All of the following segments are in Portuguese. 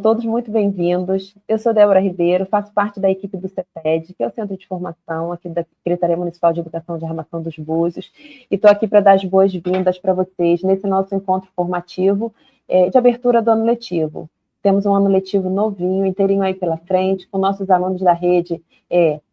Todos muito bem-vindos. Eu sou Débora Ribeiro, faço parte da equipe do CEPED, que é o Centro de Formação aqui da Secretaria Municipal de Educação de Armação dos Búzios, e estou aqui para dar as boas-vindas para vocês nesse nosso encontro formativo de abertura do ano letivo. Temos um ano letivo novinho, inteirinho aí pela frente, com nossos alunos da rede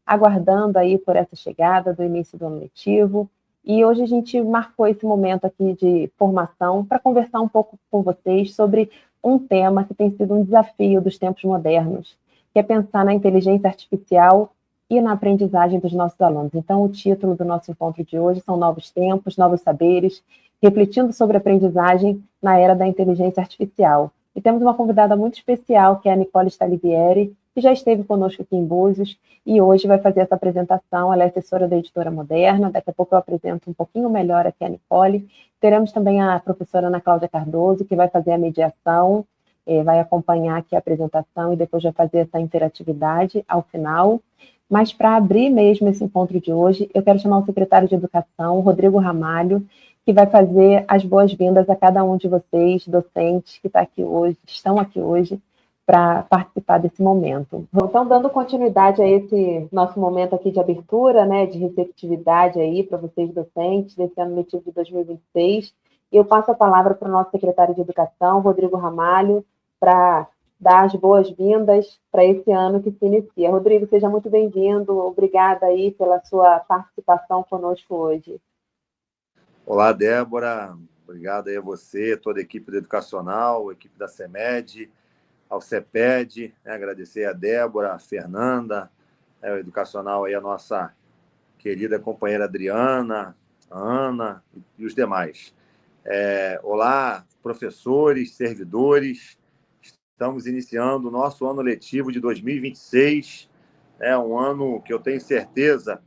aguardando aí por essa chegada do início do ano letivo. E hoje a gente marcou esse momento aqui de formação para conversar um pouco com vocês sobre um tema que tem sido um desafio dos tempos modernos, que é pensar na inteligência artificial e na aprendizagem dos nossos alunos. Então, o título do nosso encontro de hoje são Novos Tempos, Novos Saberes, refletindo sobre a aprendizagem na era da inteligência artificial. E temos uma convidada muito especial, que é a Nicole Stalivieri, que já esteve conosco aqui em Búzios, e hoje vai fazer essa apresentação. Ela é assessora da Editora Moderna, daqui a pouco eu apresento um pouquinho melhor aqui a Nicole. Teremos também a professora Ana Cláudia Cardoso, que vai fazer a mediação, vai acompanhar aqui a apresentação e depois vai fazer essa interatividade ao final. Mas para abrir mesmo esse encontro de hoje, eu quero chamar o secretário de Educação, Rodrigo Ramalho, que vai fazer as boas-vindas a cada um de vocês, docentes que estão aqui hoje, para participar desse momento. Então, dando continuidade a esse nosso momento aqui de abertura, né, de receptividade aí para vocês docentes desse ano letivo de 2026, eu passo a palavra para o nosso secretário de Educação, Rodrigo Ramalho, para dar as boas-vindas para esse ano que se inicia. Rodrigo, seja muito bem-vindo, obrigada aí pela sua participação conosco hoje. Olá, Débora, obrigado aí a você, toda a equipe do Educacional, a equipe da CEMED, ao CEPED, agradecer a Débora, a Fernanda, o Educacional aí, a nossa querida companheira Adriana, a Ana e os demais. Olá, professores, servidores, estamos iniciando o nosso ano letivo de 2026, um ano que eu tenho certeza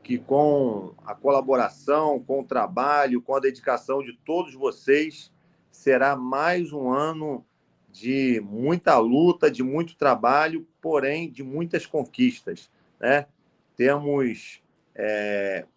que com a colaboração, com o trabalho, com a dedicação de todos vocês, será mais um ano de muita luta, de muito trabalho, porém de muitas conquistas, né? Temos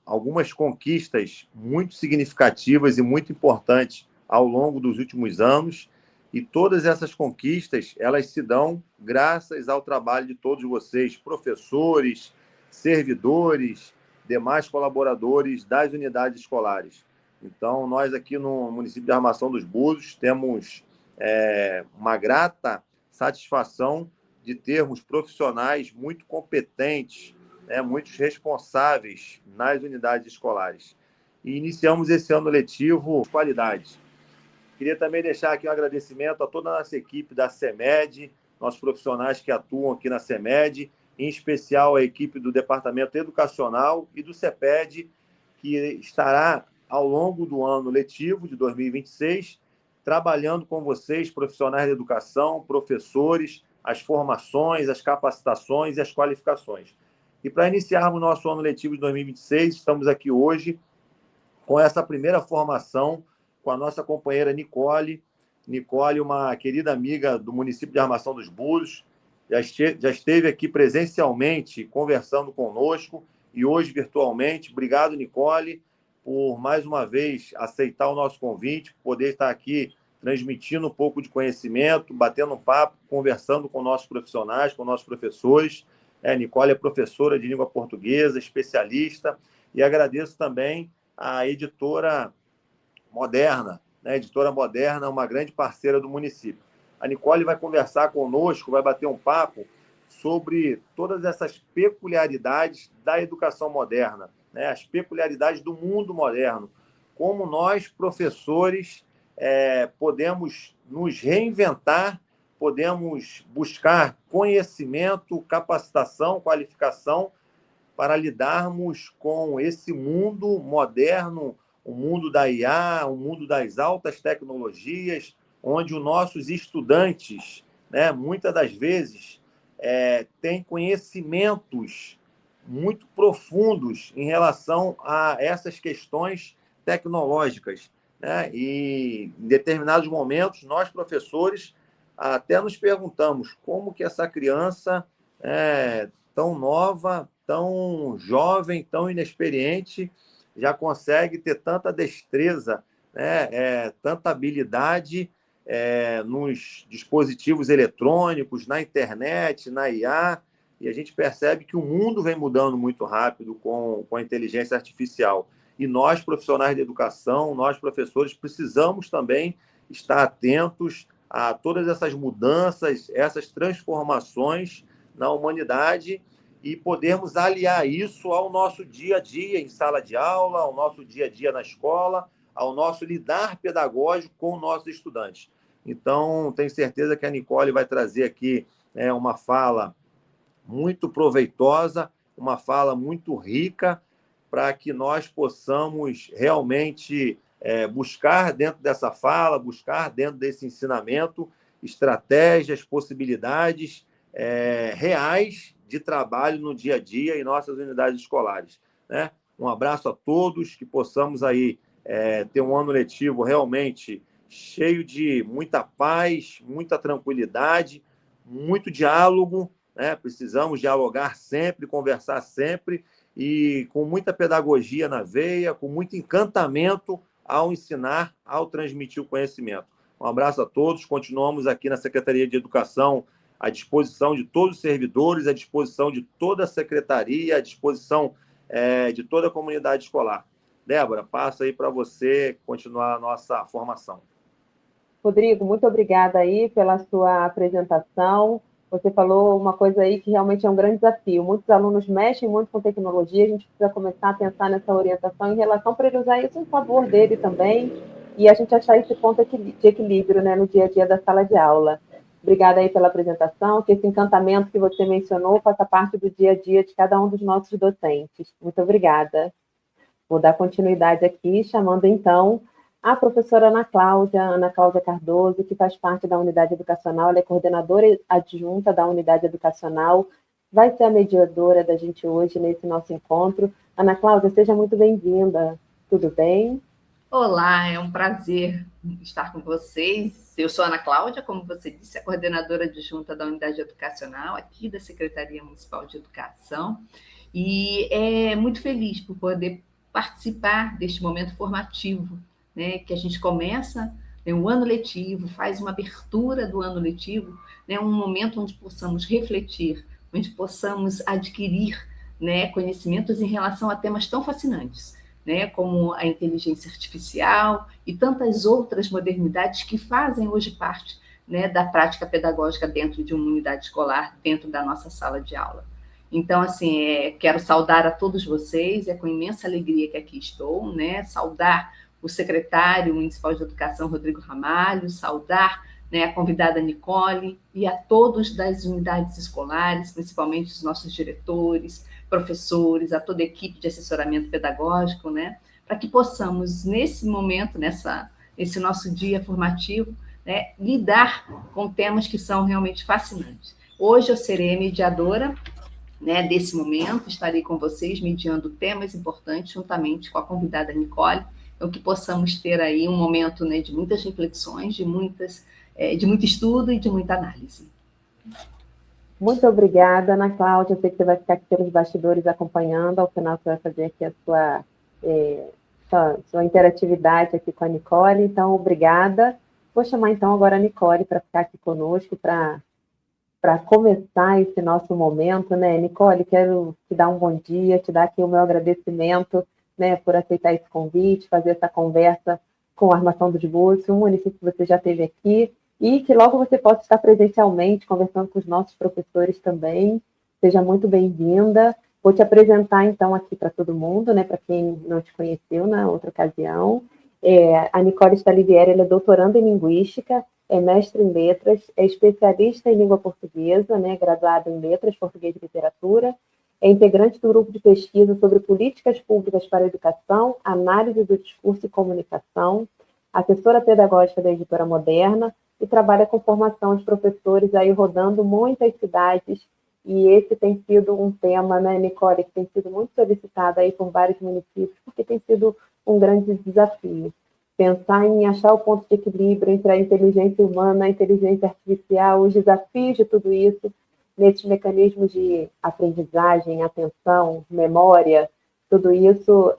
algumas conquistas muito significativas e muito importantes ao longo dos últimos anos, e todas essas conquistas, elas se dão graças ao trabalho de todos vocês, professores, servidores, demais colaboradores das unidades escolares. Então, nós aqui no município de Armação dos Búzios temos uma grata satisfação de termos profissionais muito competentes, muito responsáveis nas unidades escolares. E iniciamos esse ano letivo com qualidade. Queria também deixar aqui um agradecimento a toda a nossa equipe da CEMED, nossos profissionais que atuam aqui na CEMED, em especial a equipe do Departamento Educacional e do CEPED, que estará ao longo do ano letivo de 2026, trabalhando com vocês, profissionais da educação, professores, as formações, as capacitações e as qualificações. E para iniciarmos nosso ano letivo de 2026, estamos aqui hoje com essa primeira formação com a nossa companheira Nicole. Nicole, uma querida amiga do município de Armação dos Búzios, já esteve aqui presencialmente conversando conosco e hoje virtualmente. Obrigado, Nicole, por mais uma vez aceitar o nosso convite, poder estar aqui transmitindo um pouco de conhecimento, batendo um papo, conversando com nossos profissionais, com nossos professores. Nicole é professora de língua portuguesa, especialista, e agradeço também à Editora Moderna. A Editora Moderna é uma grande parceira do município. A Nicole vai conversar conosco, vai bater um papo sobre todas essas peculiaridades da educação moderna, as peculiaridades do mundo moderno, como nós, professores, podemos nos reinventar, podemos buscar conhecimento, capacitação, qualificação para lidarmos com esse mundo moderno, o mundo da IA, o mundo das altas tecnologias, onde os nossos estudantes, muitas das vezes, têm conhecimentos muito profundos em relação a essas questões tecnológicas. E, em determinados momentos, nós, professores, até nos perguntamos como que essa criança, tão nova, tão jovem, tão inexperiente, já consegue ter tanta destreza, tanta habilidade nos dispositivos eletrônicos, na internet, na IA, e a gente percebe que o mundo vem mudando muito rápido com a inteligência artificial. E nós, profissionais de educação, nós, professores, precisamos também estar atentos a todas essas mudanças, essas transformações na humanidade e podermos aliar isso ao nosso dia a dia em sala de aula, ao nosso dia a dia na escola, ao nosso lidar pedagógico com os nossos estudantes. Então, tenho certeza que a Nicole vai trazer aqui uma fala muito proveitosa, uma fala muito rica, para que nós possamos realmente buscar dentro dessa fala, buscar dentro desse ensinamento, estratégias, possibilidades reais de trabalho no dia a dia em nossas unidades escolares. Né? Um abraço a todos, que possamos aí ter um ano letivo realmente cheio de muita paz, muita tranquilidade, muito diálogo, né? Precisamos dialogar sempre, conversar sempre, e com muita pedagogia na veia, com muito encantamento ao ensinar, ao transmitir o conhecimento. Um abraço a todos, continuamos aqui na Secretaria de Educação à disposição de todos os servidores, à disposição de toda a secretaria, à disposição de toda a comunidade escolar. Débora, passo aí para você continuar a nossa formação. Rodrigo, muito obrigada aí pela sua apresentação. Você falou uma coisa aí que realmente é um grande desafio. Muitos alunos mexem muito com tecnologia, a gente precisa começar a pensar nessa orientação em relação para ele usar isso em favor dele também, e a gente achar esse ponto de equilíbrio, né, no dia a dia da sala de aula. Obrigada aí pela apresentação, que esse encantamento que você mencionou faça parte do dia a dia de cada um dos nossos docentes. Muito obrigada. Vou dar continuidade aqui, chamando então a professora Ana Cláudia Cardoso, que faz parte da unidade educacional, ela é coordenadora adjunta da unidade educacional, vai ser a mediadora da gente hoje nesse nosso encontro. Ana Cláudia, seja muito bem-vinda. Tudo bem? Olá, é um prazer estar com vocês. Eu sou Ana Cláudia, como você disse, a coordenadora adjunta da unidade educacional aqui da Secretaria Municipal de Educação, e é muito feliz por poder participar deste momento formativo, né, que a gente começa o ano letivo, faz uma abertura do ano letivo, né, um momento onde possamos refletir, onde possamos adquirir, né, conhecimentos em relação a temas tão fascinantes, né, como a inteligência artificial e tantas outras modernidades que fazem hoje parte, né, da prática pedagógica dentro de uma unidade escolar, dentro da nossa sala de aula. Então, assim, quero saudar a todos vocês, é com imensa alegria que aqui estou, né, saudar o secretário municipal de educação, Rodrigo Ramalho, saudar, né, a convidada Nicole e a todos das unidades escolares, principalmente os nossos diretores, professores, a toda a equipe de assessoramento pedagógico, né, para que possamos, nesse momento, nesse nosso dia formativo, né, lidar com temas que são realmente fascinantes. Hoje eu serei mediadora, né, desse momento, estarei com vocês mediando temas importantes, juntamente com a convidada Nicole, então que possamos ter aí um momento, né, de muitas reflexões, de muito estudo e de muita análise. Muito obrigada, Ana Cláudia. Eu sei que você vai ficar aqui pelos bastidores acompanhando. Ao final, você vai fazer aqui a sua interatividade aqui com a Nicole. Então, obrigada. Vou chamar, então, agora a Nicole para ficar aqui conosco, para começar esse nosso momento, né? Nicole, quero te dar um bom dia, te dar aqui o meu agradecimento, né, por aceitar esse convite, fazer essa conversa com a Armação dos Búzios, um município que você já esteve aqui, e que logo você possa estar presencialmente, conversando com os nossos professores também. Seja muito bem-vinda. Vou te apresentar, então, aqui para todo mundo, né, para quem não te conheceu na outra ocasião. A Nicole Stalivieri, ela é doutoranda em Linguística, é mestre em Letras, é especialista em Língua Portuguesa, né, graduada em Letras, Português e Literatura, é integrante do grupo de pesquisa sobre políticas públicas para a educação, análise do discurso e comunicação, assessora pedagógica da Editora Moderna e trabalha com formação de professores aí rodando muitas cidades, e esse tem sido um tema, né, Nicole, que tem sido muito solicitado aí por vários municípios, porque tem sido um grande desafio. Pensar em achar o ponto de equilíbrio entre a inteligência humana, a inteligência artificial, os desafios de tudo isso, nesses mecanismos de aprendizagem, atenção, memória, tudo isso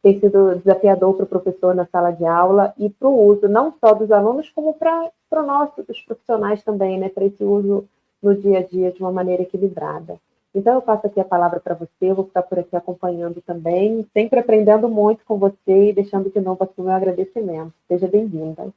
tem sido desafiador para o professor na sala de aula e para o uso não só dos alunos, como para o nosso, dos profissionais também, né, para esse uso no dia a dia de uma maneira equilibrada. Então, eu passo aqui a palavra para você, eu vou ficar por aqui acompanhando também, sempre aprendendo muito com você e deixando de novo aqui o meu agradecimento. Seja bem-vinda.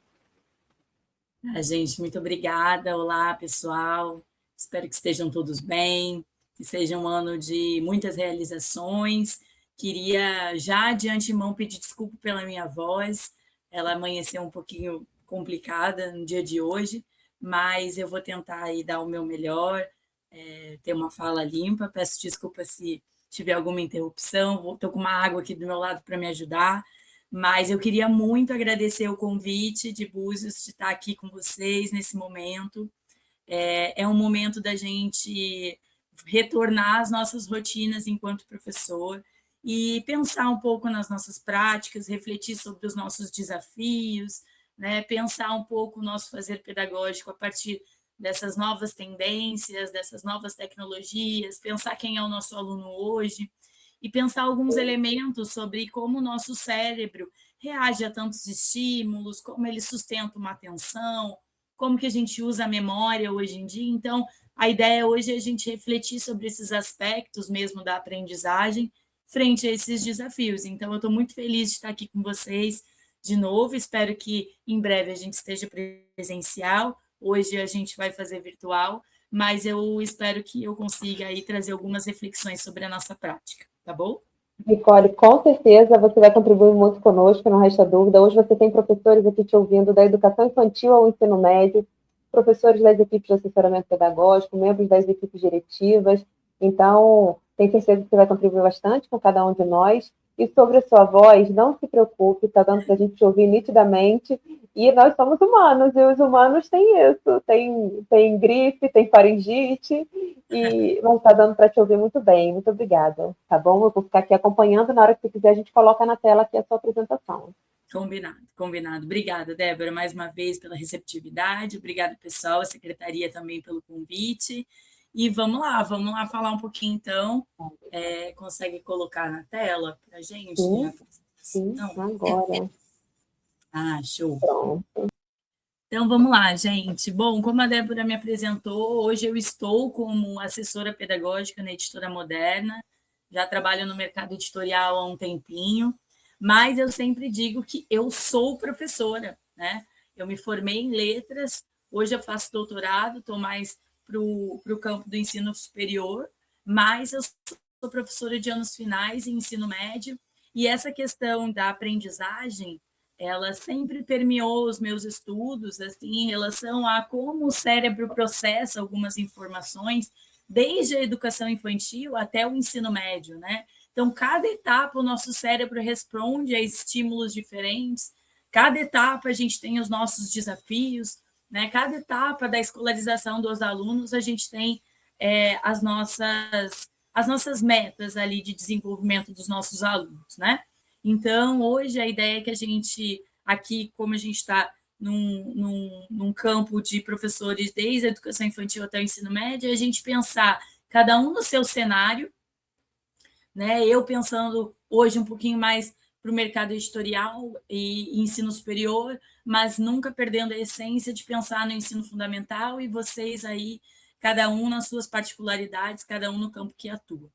Gente, muito obrigada. Olá, pessoal. Espero que estejam todos bem, que seja um ano de muitas realizações. Queria já de antemão pedir desculpa pela minha voz. Ela amanheceu um pouquinho complicada no dia de hoje, mas eu vou tentar aí dar o meu melhor, ter uma fala limpa. Peço desculpa se tiver alguma interrupção. Estou com uma água aqui do meu lado para me ajudar. Mas eu queria muito agradecer o convite de Búzios de estar aqui com vocês nesse momento. É um momento da gente retornar às nossas rotinas enquanto professor e pensar um pouco nas nossas práticas, refletir sobre os nossos desafios, né? Pensar um pouco o nosso fazer pedagógico a partir dessas novas tendências, dessas novas tecnologias, pensar quem é o nosso aluno hoje, e pensar alguns elementos sobre como o nosso cérebro reage a tantos estímulos, como ele sustenta uma atenção, como que a gente usa a memória hoje em dia. Então, a ideia hoje é a gente refletir sobre esses aspectos mesmo da aprendizagem frente a esses desafios. Então, eu estou muito feliz de estar aqui com vocês de novo. Espero que em breve a gente esteja presencial. Hoje a gente vai fazer virtual, mas eu espero que eu consiga aí trazer algumas reflexões sobre a nossa prática. Tá bom? Nicole, com certeza você vai contribuir muito conosco, não resta dúvida. Hoje você tem professores aqui te ouvindo da educação infantil ao ensino médio, professores das equipes de assessoramento pedagógico, membros das equipes diretivas. Então, tenho certeza que você vai contribuir bastante com cada um de nós. E sobre a sua voz, não se preocupe, está dando para a gente te ouvir nitidamente. E nós somos humanos, e os humanos têm isso. Tem gripe, tem faringite, mas está dando para te ouvir muito bem. Muito obrigada, tá bom? Eu vou ficar aqui acompanhando. Na hora que você quiser, a gente coloca na tela aqui a sua apresentação. Combinado. Obrigada, Débora, mais uma vez pela receptividade. Obrigada, pessoal, a secretaria também pelo convite. E vamos lá falar um pouquinho, então. Consegue colocar na tela para a gente? Sim, agora. Show. Pronto. Então, vamos lá, gente. Bom, como a Débora me apresentou, hoje eu estou como assessora pedagógica na Editora Moderna. Já trabalho no mercado editorial há um tempinho, mas eu sempre digo que eu sou professora, né? Eu me formei em letras, hoje eu faço doutorado, estou mais para o campo do ensino superior, mas eu sou professora de anos finais e ensino médio, e essa questão da aprendizagem, ela sempre permeou os meus estudos, assim, em relação a como o cérebro processa algumas informações, desde a educação infantil até o ensino médio, né? Então, cada etapa o nosso cérebro responde a estímulos diferentes, cada etapa a gente tem os nossos desafios, né? Cada etapa da escolarização dos alunos a gente tem as nossas metas ali de desenvolvimento dos nossos alunos, né? Então, hoje a ideia é que a gente, aqui, como a gente está num campo de professores desde a educação infantil até o ensino médio, é a gente pensar cada um no seu cenário, né? Eu pensando hoje um pouquinho mais para o mercado editorial e ensino superior, mas nunca perdendo a essência de pensar no ensino fundamental, e vocês aí, cada um nas suas particularidades, cada um no campo que atua,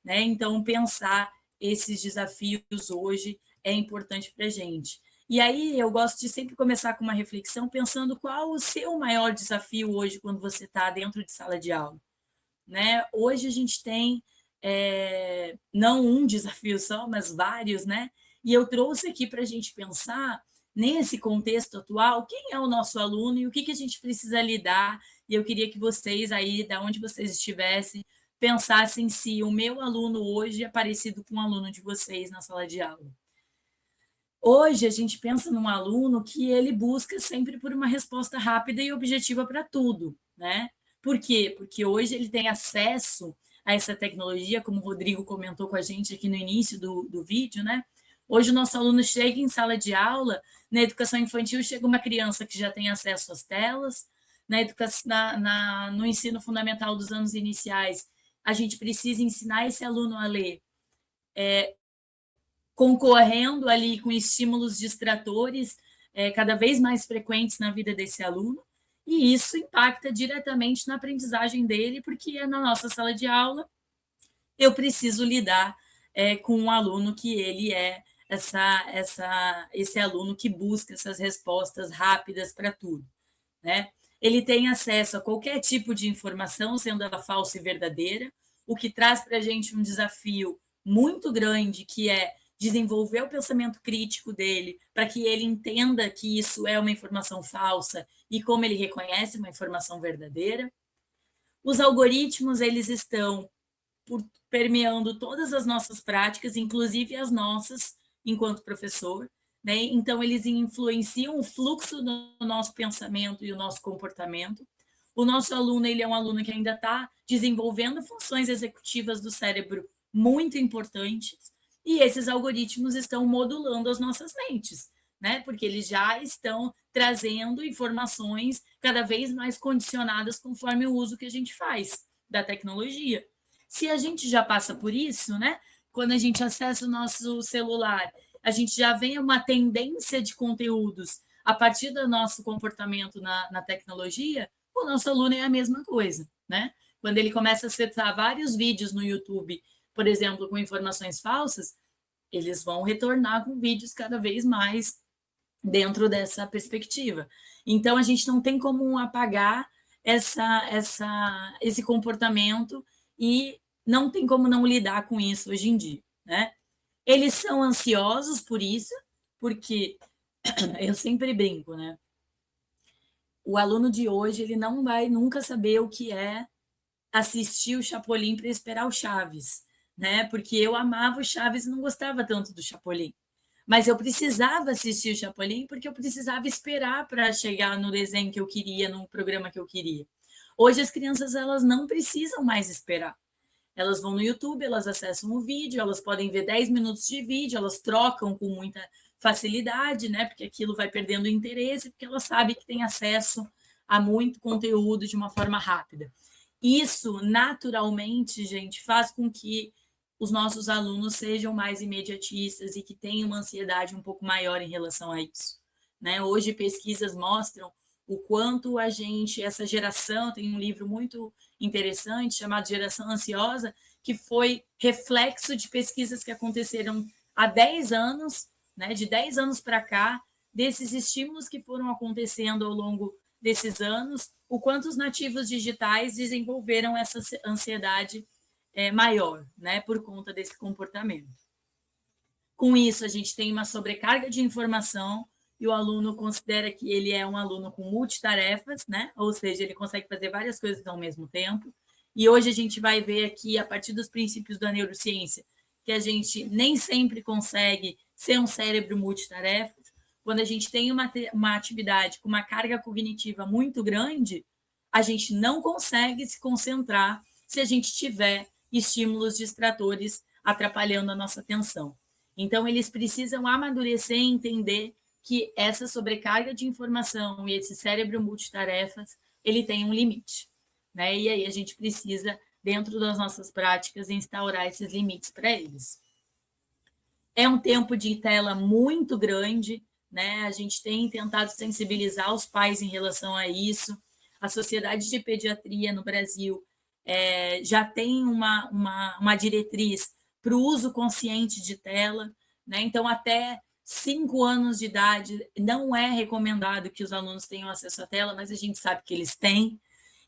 né? Então, pensar esses desafios hoje é importante para a gente. E aí eu gosto de sempre começar com uma reflexão pensando qual o seu maior desafio hoje quando você está dentro de sala de aula, né? Hoje a gente tem não um desafio só, mas vários, né? E eu trouxe aqui para a gente pensar nesse contexto atual, quem é o nosso aluno e o que a gente precisa lidar. E eu queria que vocês aí, da onde vocês estivessem, pensassem se o meu aluno hoje é parecido com o aluno de vocês na sala de aula. Hoje, a gente pensa num aluno que ele busca sempre por uma resposta rápida e objetiva para tudo, né? Por quê? Porque hoje ele tem acesso a essa tecnologia, como o Rodrigo comentou com a gente aqui no início do vídeo, né? Hoje o nosso aluno chega em sala de aula, na educação infantil chega uma criança que já tem acesso às telas, no ensino fundamental dos anos iniciais, a gente precisa ensinar esse aluno a ler concorrendo ali com estímulos distratores cada vez mais frequentes na vida desse aluno, e isso impacta diretamente na aprendizagem dele, porque na nossa sala de aula eu preciso lidar com um aluno que ele é esse aluno que busca essas respostas rápidas para tudo, né? Ele tem acesso a qualquer tipo de informação, sendo ela falsa e verdadeira, o que traz para a gente um desafio muito grande, que é desenvolver o pensamento crítico dele, para que ele entenda que isso é uma informação falsa e como ele reconhece uma informação verdadeira. Os algoritmos, eles estão permeando todas as nossas práticas, inclusive as nossas, enquanto professor, né? Então, eles influenciam o fluxo do nosso pensamento e o nosso comportamento. O nosso aluno, ele é um aluno que ainda está desenvolvendo funções executivas do cérebro muito importantes, e esses algoritmos estão modulando as nossas mentes, né? Porque eles já estão trazendo informações cada vez mais condicionadas conforme o uso que a gente faz da tecnologia. Se a gente já passa por isso, né? Quando a gente acessa o nosso celular, a gente já vê uma tendência de conteúdos a partir do nosso comportamento na tecnologia, o nosso aluno é a mesma coisa, né? Quando ele começa a acessar vários vídeos no YouTube, por exemplo, com informações falsas, eles vão retornar com vídeos cada vez mais dentro dessa perspectiva. Então, a gente não tem como apagar esse comportamento e não tem como não lidar com isso hoje em dia, né? Eles são ansiosos por isso, porque eu sempre brinco, né? O aluno de hoje, ele não vai nunca saber o que é assistir o Chapolin para esperar o Chaves, né? Porque eu amava o Chaves e não gostava tanto do Chapolin. Mas eu precisava assistir o Chapolin porque eu precisava esperar para chegar no desenho que eu queria, no programa que eu queria. Hoje as crianças, elas não precisam mais esperar. Elas vão no YouTube, elas acessam o vídeo, elas podem ver 10 minutos de vídeo, elas trocam com muita facilidade, né? Porque aquilo vai perdendo interesse, porque elas sabem que tem acesso a muito conteúdo de uma forma rápida. Isso, naturalmente, gente, faz com que os nossos alunos sejam mais imediatistas e que tenham uma ansiedade um pouco maior em relação a isso, né? Hoje, pesquisas mostram o quanto essa geração, tem um livro muito interessante chamado Geração Ansiosa, que foi reflexo de pesquisas que aconteceram há 10 anos, né, de 10 anos para cá, desses estímulos que foram acontecendo ao longo desses anos, o quanto os nativos digitais desenvolveram essa ansiedade maior, né, por conta desse comportamento. Com isso, a gente tem uma sobrecarga de informação e o aluno considera que ele é um aluno com multitarefas, né? Ou seja, ele consegue fazer várias coisas ao mesmo tempo. E hoje a gente vai ver aqui, a partir dos princípios da neurociência, que a gente nem sempre consegue ser um cérebro multitarefas. Quando a gente tem uma atividade com uma carga cognitiva muito grande, a gente não consegue se concentrar se a gente tiver estímulos distratores atrapalhando a nossa atenção. Então, eles precisam amadurecer e entender que essa sobrecarga de informação e esse cérebro multitarefas, ele tem um limite, né? E aí a gente precisa, dentro das nossas práticas, instaurar esses limites para eles. É um tempo de tela muito grande, né? A gente tem tentado sensibilizar os pais em relação a isso. A Sociedade de Pediatria no Brasil já tem uma diretriz para o uso consciente de tela, né? Então, até 5 anos de idade, não é recomendado que os alunos tenham acesso à tela, mas a gente sabe que eles têm.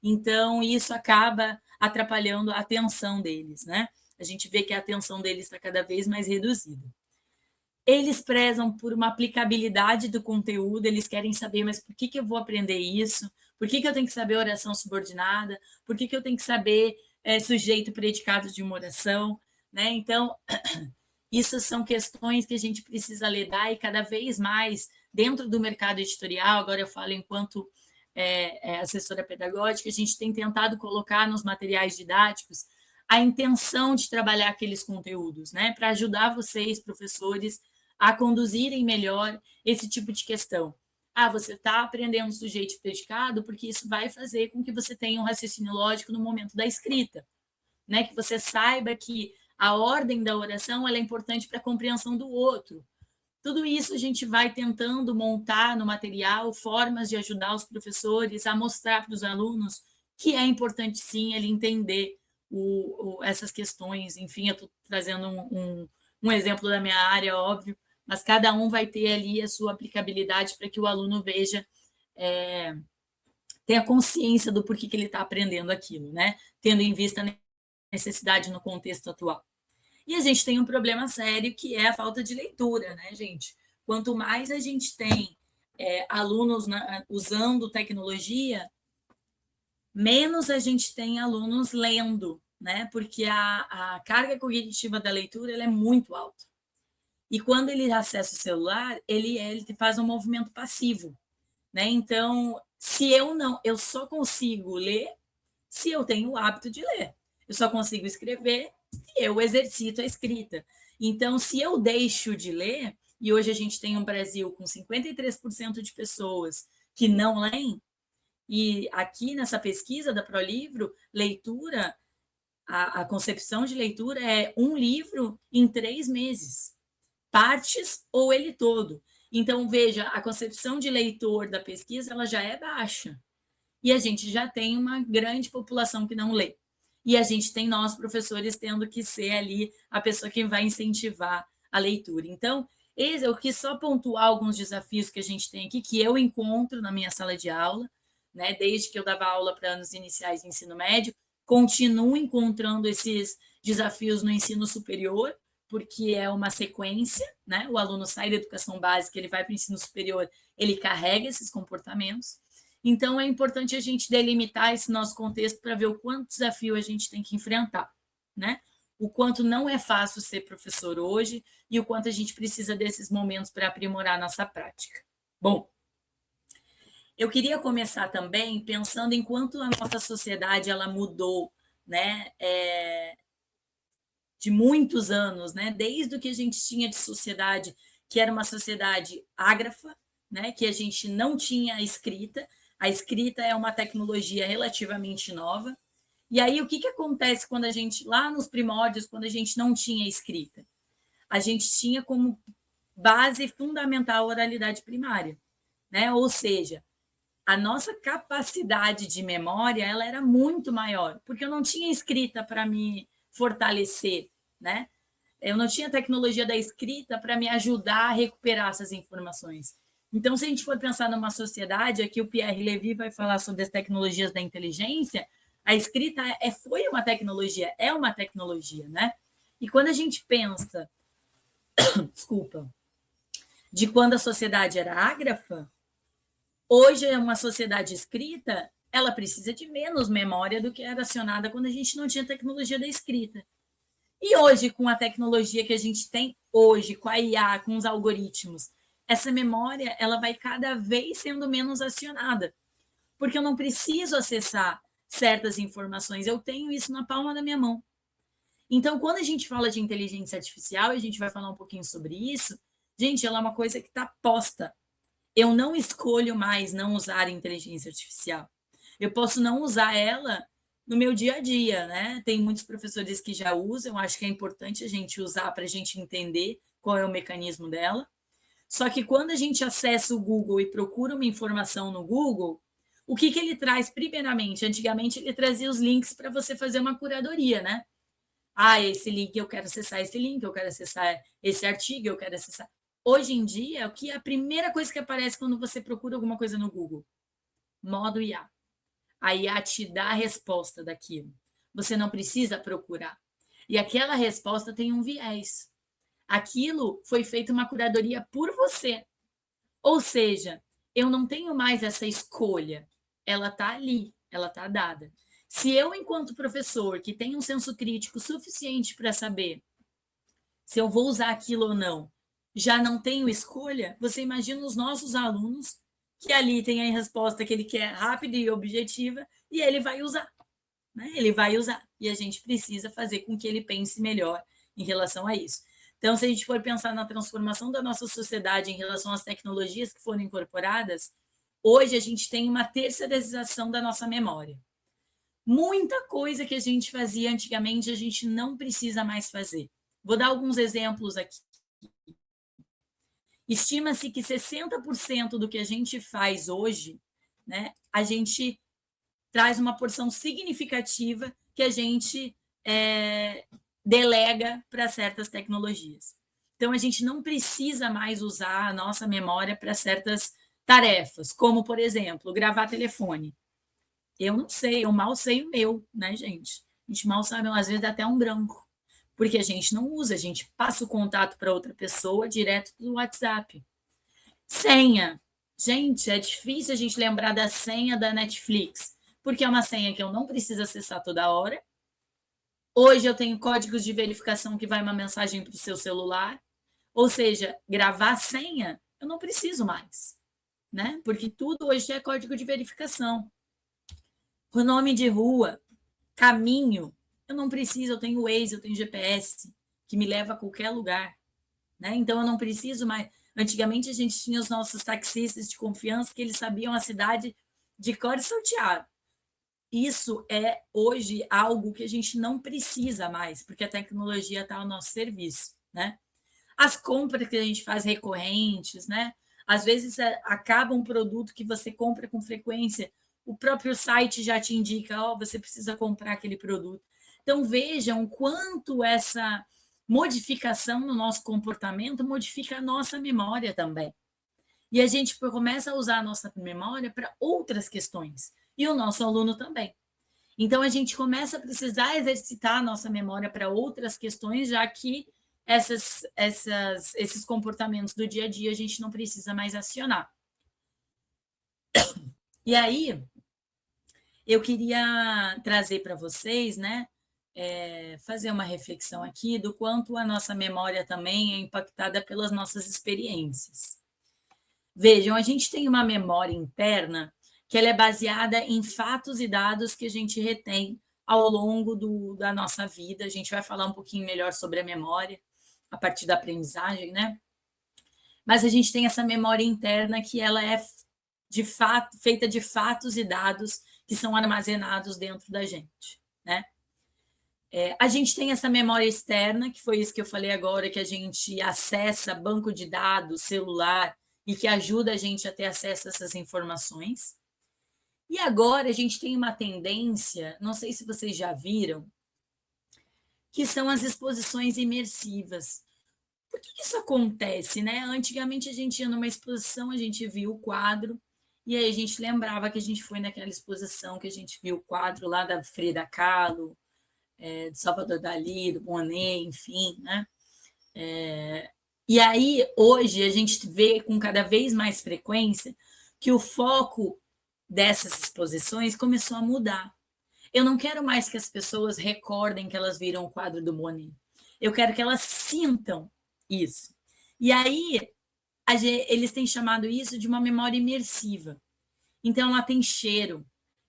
Então, isso acaba atrapalhando a atenção deles, né? A gente vê que a atenção deles está cada vez mais reduzida. Eles prezam por uma aplicabilidade do conteúdo, eles querem saber, mas por que eu vou aprender isso? Por que eu tenho que saber oração subordinada? Por que eu tenho que saber sujeito predicado de uma oração? Né? Então, isso são questões que a gente precisa lidar e cada vez mais dentro do mercado editorial, agora eu falo enquanto assessora pedagógica, a gente tem tentado colocar nos materiais didáticos a intenção de trabalhar aqueles conteúdos, né? Para ajudar vocês, professores, a conduzirem melhor esse tipo de questão. Você está aprendendo sujeito predicado porque isso vai fazer com que você tenha um raciocínio lógico no momento da escrita, né? Que você saiba que A ordem da oração ela é importante para a compreensão do outro. Tudo isso a gente vai tentando montar no material formas de ajudar os professores a mostrar para os alunos que é importante, sim, ele entender essas questões. Enfim, eu estou trazendo um exemplo da minha área, óbvio, mas cada um vai ter ali a sua aplicabilidade para que o aluno veja, tenha consciência do porquê que ele está aprendendo aquilo, né? Tendo em vista a necessidade no contexto atual. E a gente tem um problema sério, que é a falta de leitura, né, gente? Quanto mais a gente tem alunos usando tecnologia, menos a gente tem alunos lendo, né? Porque a carga cognitiva da leitura ela é muito alta. E quando ele acessa o celular, ele faz um movimento passivo, né? Então, eu só consigo ler se eu tenho o hábito de ler. Eu só consigo escrever se eu exercito a escrita. Então, se eu deixo de ler, e hoje a gente tem um Brasil com 53% de pessoas que não leem, e aqui nessa pesquisa da ProLivro, leitura, a concepção de leitura é um livro em 3 meses, partes ou ele todo. Então, veja, a concepção de leitor da pesquisa ela já é baixa. E a gente já tem uma grande população que não lê. E a gente tem nós, professores, tendo que ser ali a pessoa que vai incentivar a leitura. Então, eu quis só pontuar alguns desafios que a gente tem aqui, que eu encontro na minha sala de aula, né? Desde que eu dava aula para anos iniciais de ensino médio, continuo encontrando esses desafios no ensino superior, porque é uma sequência, né? O aluno sai da educação básica, ele vai para o ensino superior, ele carrega esses comportamentos. Então, é importante a gente delimitar esse nosso contexto para ver o quanto desafio a gente tem que enfrentar, né? O quanto não é fácil ser professor hoje e o quanto a gente precisa desses momentos para aprimorar a nossa prática. Bom, eu queria começar também pensando em quanto a nossa sociedade ela mudou, né? De muitos anos, né? Desde o que a gente tinha de sociedade, que era uma sociedade ágrafa, né? Que a gente não tinha escrita. A escrita é uma tecnologia relativamente nova. E aí, o que acontece quando a gente, lá nos primórdios, quando a gente não tinha escrita? A gente tinha como base fundamental a oralidade primária, né? Ou seja, a nossa capacidade de memória ela era muito maior, porque eu não tinha escrita para me fortalecer, né? Eu não tinha tecnologia da escrita para me ajudar a recuperar essas informações. Então, se a gente for pensar numa sociedade, aqui o Pierre Levy vai falar sobre as tecnologias da inteligência, a escrita foi uma tecnologia, é uma tecnologia, né? E quando a gente pensa, desculpa, de quando a sociedade era ágrafa, hoje é uma sociedade escrita, ela precisa de menos memória do que era acionada quando a gente não tinha tecnologia da escrita. E hoje, com a tecnologia que a gente tem hoje, com a IA, com os algoritmos, essa memória ela vai cada vez sendo menos acionada, porque eu não preciso acessar certas informações, eu tenho isso na palma da minha mão. Então, quando a gente fala de inteligência artificial, e a gente vai falar um pouquinho sobre isso, gente, ela é uma coisa que está posta. Eu não escolho mais não usar inteligência artificial. Eu posso não usar ela no meu dia a dia, né? Tem muitos professores que já usam, acho que é importante a gente usar para a gente entender qual é o mecanismo dela. Só que quando a gente acessa o Google e procura uma informação no Google, o que ele traz primeiramente? Antigamente ele trazia os links para você fazer uma curadoria, né? Ah, esse link, eu quero acessar esse link, eu quero acessar esse artigo, eu quero acessar. Hoje em dia, o que é a primeira coisa que aparece quando você procura alguma coisa no Google? Modo IA. A IA te dá a resposta daquilo. Você não precisa procurar. E aquela resposta tem um viés. Aquilo foi feita uma curadoria por você. Ou seja, eu não tenho mais essa escolha. Ela está ali, ela está dada. Se eu, enquanto professor, que tenho um senso crítico suficiente para saber se eu vou usar aquilo ou não, já não tenho escolha, você imagina os nossos alunos que ali tem a resposta que ele quer rápida e objetiva e ele vai usar. Né? Ele vai usar. E a gente precisa fazer com que ele pense melhor em relação a isso. Então, se a gente for pensar na transformação da nossa sociedade em relação às tecnologias que foram incorporadas, hoje a gente tem uma terceirização da nossa memória. Muita coisa que a gente fazia antigamente, a gente não precisa mais fazer. Vou dar alguns exemplos aqui. Estima-se que 60% do que a gente faz hoje, né, a gente traz uma porção significativa que a gente delega para certas tecnologias. Então, a gente não precisa mais usar a nossa memória para certas tarefas, como, por exemplo, gravar telefone. Eu não sei, eu mal sei o meu, né, gente? A gente mal sabe, às vezes dá até um branco, porque a gente não usa, a gente passa o contato para outra pessoa direto do WhatsApp. Senha. Gente, é difícil a gente lembrar da senha da Netflix, porque é uma senha que eu não preciso acessar toda hora. Hoje eu tenho códigos de verificação que vai uma mensagem para o seu celular. Ou seja, gravar senha, eu não preciso mais, né? Porque tudo hoje é código de verificação. O nome de rua, caminho, eu não preciso, eu tenho Waze, eu tenho GPS, que me leva a qualquer lugar, né? Então, eu não preciso mais. Antigamente, a gente tinha os nossos taxistas de confiança, que eles sabiam a cidade de cor e salteado. Isso é, hoje, algo que a gente não precisa mais, porque a tecnologia está ao nosso serviço, né? As compras que a gente faz recorrentes, né? Às vezes, acaba um produto que você compra com frequência, o próprio site já te indica, você precisa comprar aquele produto. Então, vejam quanto essa modificação no nosso comportamento modifica a nossa memória também. E a gente começa a usar a nossa memória para outras questões. E o nosso aluno também. Então, a gente começa a precisar exercitar a nossa memória para outras questões, já que esses comportamentos do dia a dia a gente não precisa mais acionar. E aí, eu queria trazer para vocês, né, fazer uma reflexão aqui do quanto a nossa memória também é impactada pelas nossas experiências. Vejam, a gente tem uma memória interna que ela é baseada em fatos e dados que a gente retém ao longo da nossa vida. A gente vai falar um pouquinho melhor sobre a memória a partir da aprendizagem, né? Mas a gente tem essa memória interna que ela é de fato feita de fatos e dados que são armazenados dentro da gente, né? A gente tem essa memória externa, que foi isso que eu falei agora, que a gente acessa banco de dados, celular, e que ajuda a gente a ter acesso a essas informações. E agora a gente tem uma tendência, não sei se vocês já viram, que são as exposições imersivas. Por que isso acontece, né? Antigamente a gente ia numa exposição, a gente via o quadro, e aí a gente lembrava que a gente foi naquela exposição, que a gente viu o quadro lá da Frida Kahlo, de Salvador Dalí, do Monet, enfim, né? E aí, hoje, a gente vê com cada vez mais frequência que o foco dessas exposições começou a mudar. Eu não quero mais que as pessoas recordem que elas viram o quadro do Monet. Eu quero que elas sintam isso. E aí, eles têm chamado isso de uma memória imersiva. Então, ela tem cheiro,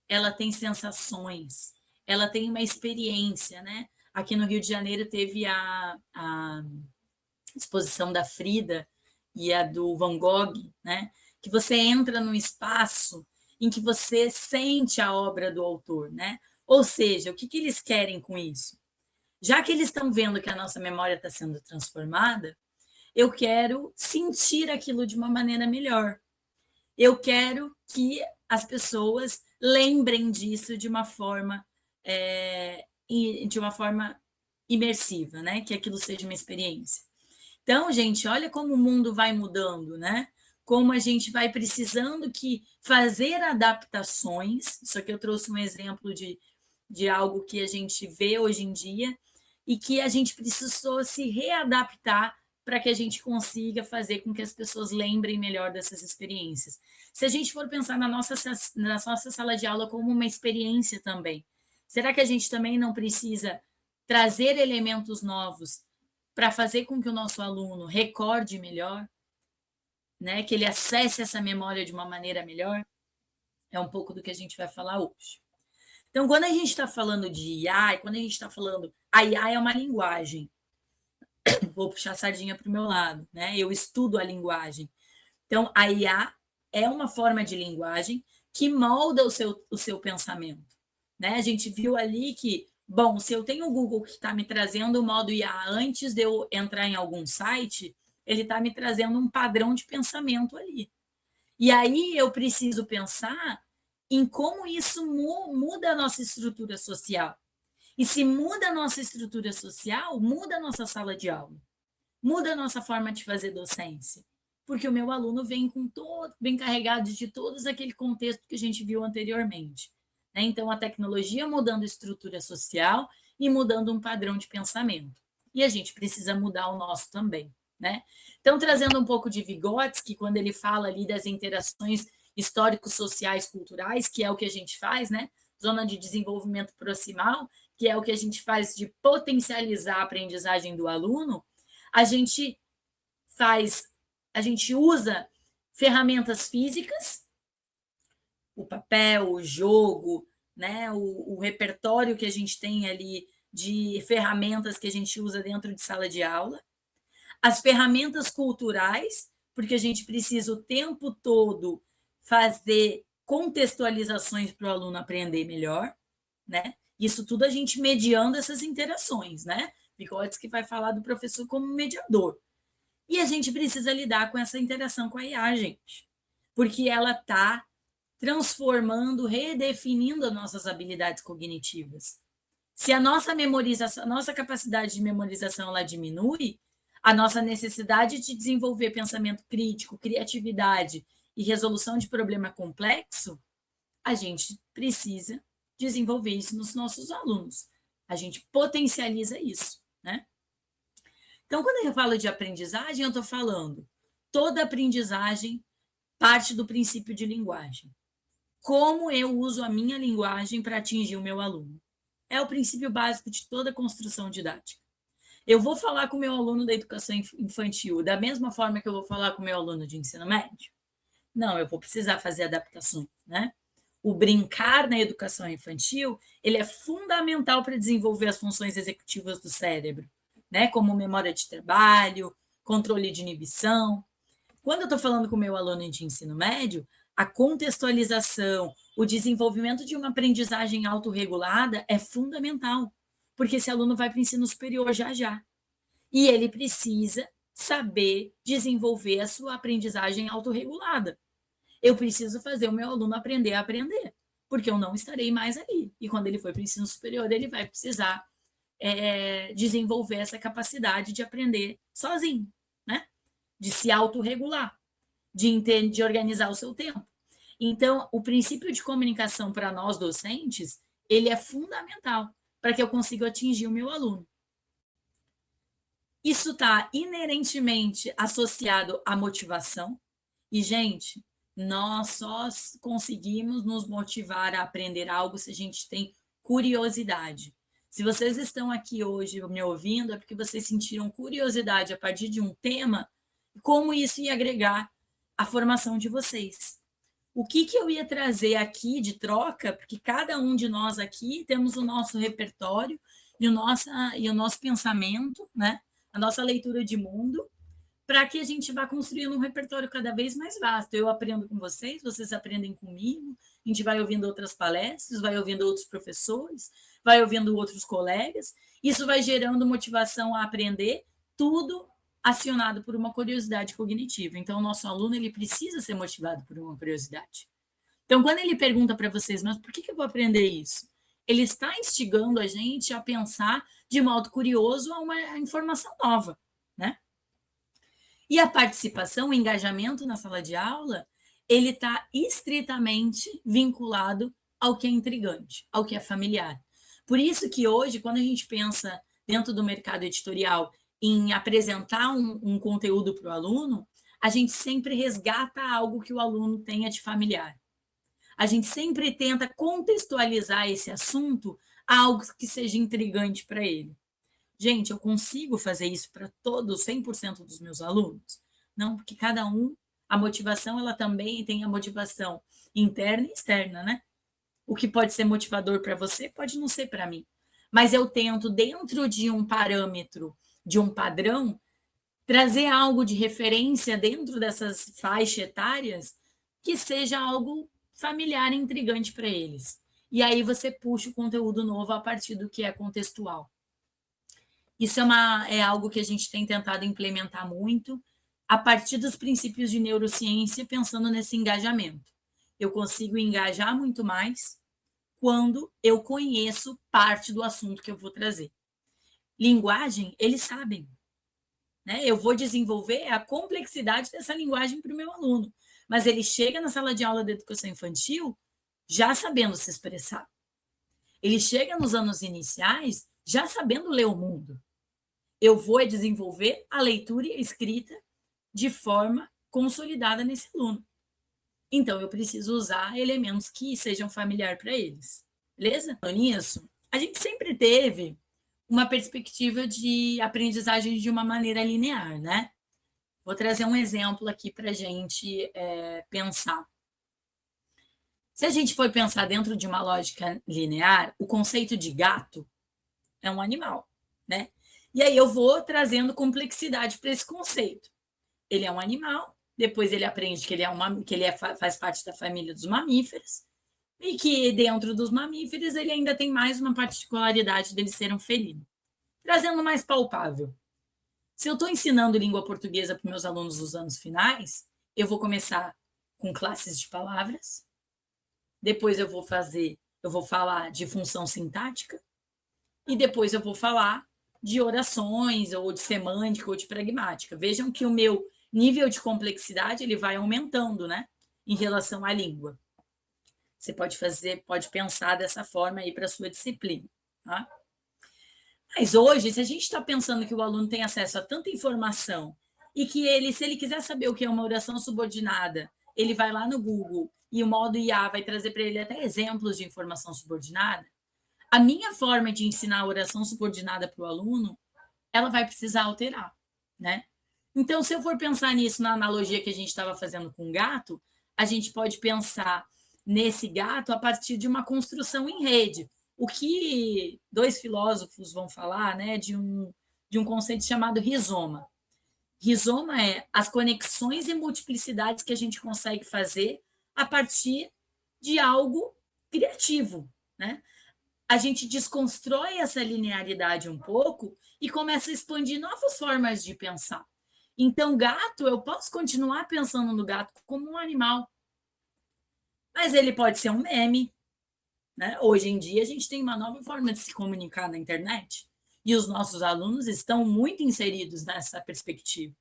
ela tem sensações, ela tem uma experiência, né? Aqui no Rio de Janeiro teve a exposição da Frida e a do Van Gogh, né? Que você entra num espaço em que você sente a obra do autor, né? Ou seja, o que eles querem com isso? Já que eles estão vendo que a nossa memória está sendo transformada, eu quero sentir aquilo de uma maneira melhor. Eu quero que as pessoas lembrem disso de uma forma imersiva, né? Que aquilo seja uma experiência. Então, gente, olha como o mundo vai mudando, né? Como a gente vai precisando fazer adaptações. Isso aqui eu trouxe um exemplo de algo que a gente vê hoje em dia e que a gente precisou se readaptar para que a gente consiga fazer com que as pessoas lembrem melhor dessas experiências. Se a gente for pensar na nossa sala de aula como uma experiência também, será que a gente também não precisa trazer elementos novos para fazer com que o nosso aluno recorde melhor, né? Que ele acesse essa memória de uma maneira melhor? É um pouco do que a gente vai falar hoje. Então, quando a gente está falando de IA, quando a gente está falando... A IA é uma linguagem. Vou puxar a sardinha para o meu lado, né? Eu estudo a linguagem. Então, a IA é uma forma de linguagem que molda o seu pensamento, né? A gente viu ali que, bom, se eu tenho o Google que está me trazendo o modo IA antes de eu entrar em algum site, ele está me trazendo um padrão de pensamento ali. E aí eu preciso pensar em como isso muda a nossa estrutura social. E se muda a nossa estrutura social, muda a nossa sala de aula, muda a nossa forma de fazer docência, porque o meu aluno vem bem carregado de todos aquele contexto que a gente viu anteriormente. Né? Então, a tecnologia mudando a estrutura social e mudando um padrão de pensamento. E a gente precisa mudar o nosso também. Né? Então, trazendo um pouco de Vygotsky, quando ele fala ali das interações históricos, sociais, culturais, que é o que a gente faz, né? Zona de desenvolvimento proximal, que é o que a gente faz de potencializar a aprendizagem do aluno, a gente usa ferramentas físicas, o papel, o jogo, né? o repertório que a gente tem ali de ferramentas que a gente usa dentro de sala de aula, as ferramentas culturais, porque a gente precisa o tempo todo fazer contextualizações para o aluno aprender melhor, né? Isso tudo a gente mediando essas interações, né? Vygotsky vai falar do professor como mediador. E a gente precisa lidar com essa interação com a IA, gente, porque ela está transformando, redefinindo as nossas habilidades cognitivas. Se a nossa memorização, a nossa capacidade de memorização ela diminui, a nossa necessidade de desenvolver pensamento crítico, criatividade e resolução de problema complexo, a gente precisa desenvolver isso nos nossos alunos. A gente potencializa isso, né? Então, quando eu falo de aprendizagem, eu estou falando toda aprendizagem parte do princípio de linguagem. Como eu uso a minha linguagem para atingir o meu aluno? É o princípio básico de toda construção didática. Eu vou falar com o meu aluno da educação infantil da mesma forma que eu vou falar com o meu aluno de ensino médio? Não, eu vou precisar fazer adaptações, né? O brincar na educação infantil, ele é fundamental para desenvolver as funções executivas do cérebro, né? Como memória de trabalho, controle de inibição. Quando eu estou falando com o meu aluno de ensino médio, a contextualização, o desenvolvimento de uma aprendizagem autorregulada é fundamental, porque esse aluno vai para o ensino superior já. E ele precisa saber desenvolver a sua aprendizagem autorregulada. Eu preciso fazer o meu aluno aprender a aprender, porque eu não estarei mais ali. E quando ele for para o ensino superior, ele vai precisar desenvolver essa capacidade de aprender sozinho, né? De se autorregular, de organizar o seu tempo. Então, o princípio de comunicação para nós docentes, ele é fundamental para que eu consiga atingir o meu aluno. Isso está inerentemente associado à motivação. E, gente, nós só conseguimos nos motivar a aprender algo se a gente tem curiosidade. Se vocês estão aqui hoje me ouvindo, é porque vocês sentiram curiosidade a partir de um tema, como isso ia agregar à formação de vocês. O que eu ia trazer aqui de troca, porque cada um de nós aqui temos o nosso repertório e o nosso pensamento, né? A nossa leitura de mundo, para que a gente vá construindo um repertório cada vez mais vasto. Eu aprendo com vocês, vocês aprendem comigo, a gente vai ouvindo outras palestras, vai ouvindo outros professores, vai ouvindo outros colegas, isso vai gerando motivação a aprender, tudo acionado por uma curiosidade cognitiva. Então, o nosso aluno ele precisa ser motivado por uma curiosidade. Então, quando ele pergunta para vocês, mas por que eu vou aprender isso? Ele está instigando a gente a pensar de modo curioso a uma informação nova, né? E a participação, o engajamento na sala de aula, ele está estritamente vinculado ao que é intrigante, ao que é familiar. Por isso que hoje, quando a gente pensa dentro do mercado editorial em apresentar um conteúdo para o aluno, a gente sempre resgata algo que o aluno tenha de familiar. A gente sempre tenta contextualizar esse assunto a algo que seja intrigante para ele. Gente, eu consigo fazer isso para todos, 100% dos meus alunos? Não, porque cada um, a motivação, ela também tem a motivação interna e externa, né? O que pode ser motivador para você pode não ser para mim. Mas eu tento, dentro de um parâmetro, de um padrão, trazer algo de referência dentro dessas faixas etárias que seja algo familiar e intrigante para eles. e aí você puxa o conteúdo novo a partir do que é contextual. Isso é algo que a gente tem tentado implementar muito, a partir dos princípios de neurociência, pensando nesse engajamento. Eu consigo engajar muito mais quando eu conheço parte do assunto que eu vou trazer. Linguagem, eles sabem. Né? Eu vou desenvolver a complexidade dessa linguagem para o meu aluno, mas ele chega na sala de aula de educação infantil já sabendo se expressar. Ele chega nos anos iniciais já sabendo ler o mundo. Eu vou desenvolver a leitura e a escrita de forma consolidada nesse aluno. Então, eu preciso usar elementos que sejam familiares para eles. Beleza? Nisso, a gente sempre teve uma perspectiva de aprendizagem de uma maneira linear, né? Vou trazer um exemplo aqui para a gente pensar. Se a gente for pensar dentro de uma lógica linear, o conceito de gato é um animal, né? E aí eu vou trazendo complexidade para esse conceito. Ele é um animal, depois ele aprende que faz parte da família dos mamíferos, e que dentro dos mamíferos ele ainda tem mais uma particularidade dele ser um felino. Trazendo mais palpável. Se eu estou ensinando língua portuguesa para meus alunos dos anos finais, eu vou começar com classes de palavras, depois eu vou falar de função sintática, e depois eu vou falar de orações, ou de semântica, ou de pragmática. Vejam que o meu nível de complexidade ele vai aumentando, né, em relação à língua. Você pode pensar dessa forma aí para a sua disciplina. Tá? Mas hoje, se a gente está pensando que o aluno tem acesso a tanta informação e que ele, se ele quiser saber o que é uma oração subordinada, ele vai lá no Google e o modo IA vai trazer para ele até exemplos de informação subordinada, a minha forma de ensinar a oração subordinada para o aluno, ela vai precisar alterar, né? Então, se eu for pensar nisso na analogia que a gente estava fazendo com o gato, a gente pode pensar nesse gato a partir de uma construção em rede. O que dois filósofos vão falar, né, de um conceito chamado rizoma. Rizoma é as conexões e multiplicidades que a gente consegue fazer a partir de algo criativo, né? A gente desconstrói essa linearidade um pouco e começa a expandir novas formas de pensar. Então, gato, eu posso continuar pensando no gato como um animal, mas ele pode ser um meme. Né? Hoje em dia, a gente tem uma nova forma de se comunicar na internet e os nossos alunos estão muito inseridos nessa perspectiva.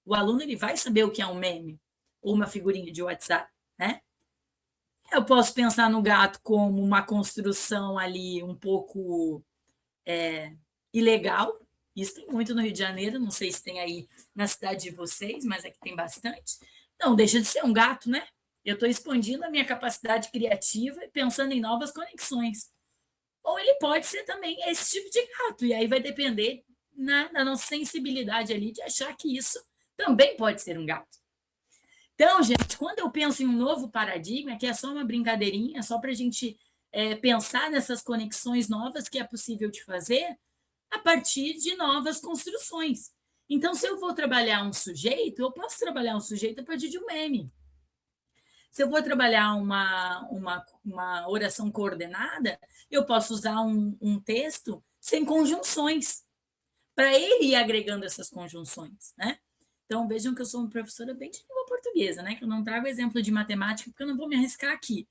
O aluno ele vai saber o que é um meme ou uma figurinha de WhatsApp, né? Eu posso pensar no gato como uma construção ali um pouco ilegal. Isso tem muito no Rio de Janeiro, não sei se tem aí na cidade de vocês, mas aqui tem bastante. Não deixa de ser um gato, né? Eu estou expandindo a minha capacidade criativa e pensando em novas conexões. Ou ele pode ser também esse tipo de gato, e aí vai depender da nossa sensibilidade ali de achar que isso também pode ser um gato. Então, gente, quando eu penso em um novo paradigma, que é só uma brincadeirinha, só para a gente pensar nessas conexões novas que é possível de fazer a partir de novas construções. Então, se eu vou trabalhar um sujeito, eu posso trabalhar um sujeito a partir de um meme. Se eu vou trabalhar uma oração coordenada, eu posso usar um texto sem conjunções, para ele ir agregando essas conjunções, né? Então, vejam que eu sou uma professora bem de língua portuguesa, né? Que eu não trago exemplo de matemática, porque eu não vou me arriscar aqui.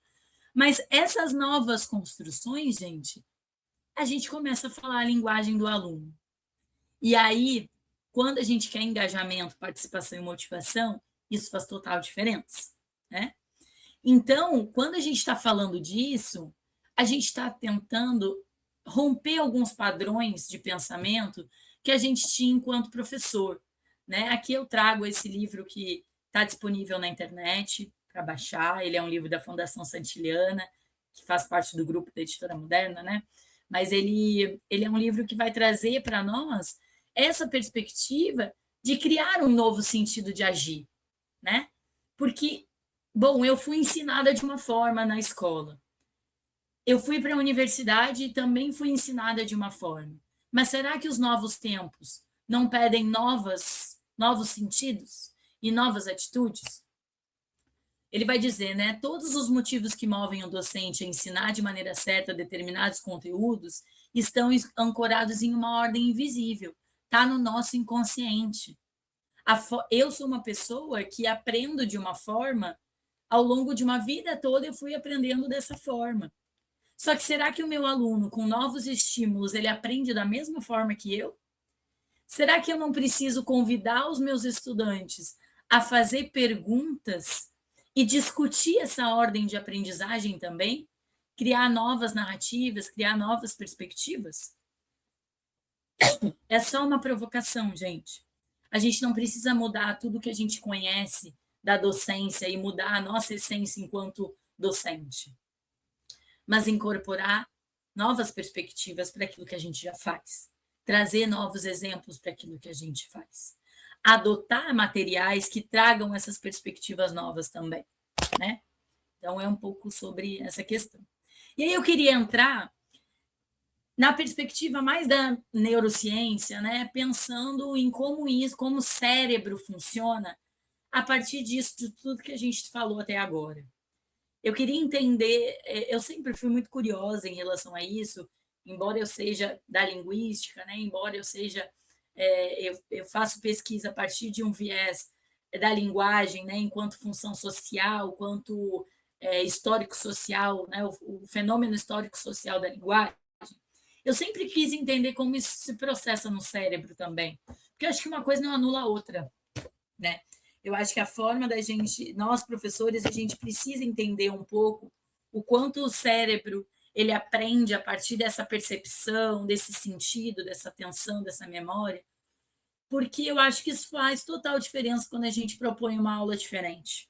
Mas essas novas construções, gente, a gente começa a falar a linguagem do aluno. E aí, quando a gente quer engajamento, participação e motivação, isso faz total diferença, né? Então, quando a gente está falando disso, a gente está tentando romper alguns padrões de pensamento que a gente tinha enquanto professor. Né? Aqui eu trago esse livro que está disponível na internet para baixar. Ele é um livro da Fundação Santiliana, que faz parte do grupo da Editora Moderna, né? Mas ele é um livro que vai trazer para nós essa perspectiva de criar um novo sentido de agir. Né? Porque bom, eu fui ensinada de uma forma na escola. Eu fui para a universidade e também fui ensinada de uma forma. Mas será que os novos tempos não pedem novos sentidos e novas atitudes? ele vai dizer, né, todos os motivos que movem o docente a ensinar de maneira certa determinados conteúdos estão ancorados em uma ordem invisível, está no nosso inconsciente. Eu sou uma pessoa que aprendo de uma forma, ao longo de uma vida toda eu fui aprendendo dessa forma. Só que será que o meu aluno, com novos estímulos, ele aprende da mesma forma que eu? Será que eu não preciso convidar os meus estudantes a fazer perguntas e discutir essa ordem de aprendizagem também? Criar novas narrativas, criar novas perspectivas? É só uma provocação, gente. A gente não precisa mudar tudo que a gente conhece da docência e mudar a nossa essência enquanto docente, mas incorporar novas perspectivas para aquilo que a gente já faz, trazer novos exemplos para aquilo que a gente faz, adotar materiais que tragam essas perspectivas novas também, né? Então, é um pouco sobre essa questão. E aí eu queria entrar na perspectiva mais da neurociência, né? Pensando em como o cérebro funciona a partir disso, de tudo que a gente falou até agora. Eu queria entender, eu sempre fui muito curiosa em relação a isso, embora eu seja da linguística, né? Embora eu seja, eu faço pesquisa a partir de um viés da linguagem, né? Enquanto função social, quanto histórico-social, né? O fenômeno histórico-social da linguagem. Eu sempre quis entender como isso se processa no cérebro também, porque eu acho que uma coisa não anula a outra, né? Eu acho que a forma da gente, nós professores, a gente precisa entender um pouco o quanto o cérebro ele aprende a partir dessa percepção, desse sentido, dessa atenção, dessa memória, porque eu acho que isso faz total diferença quando a gente propõe uma aula diferente,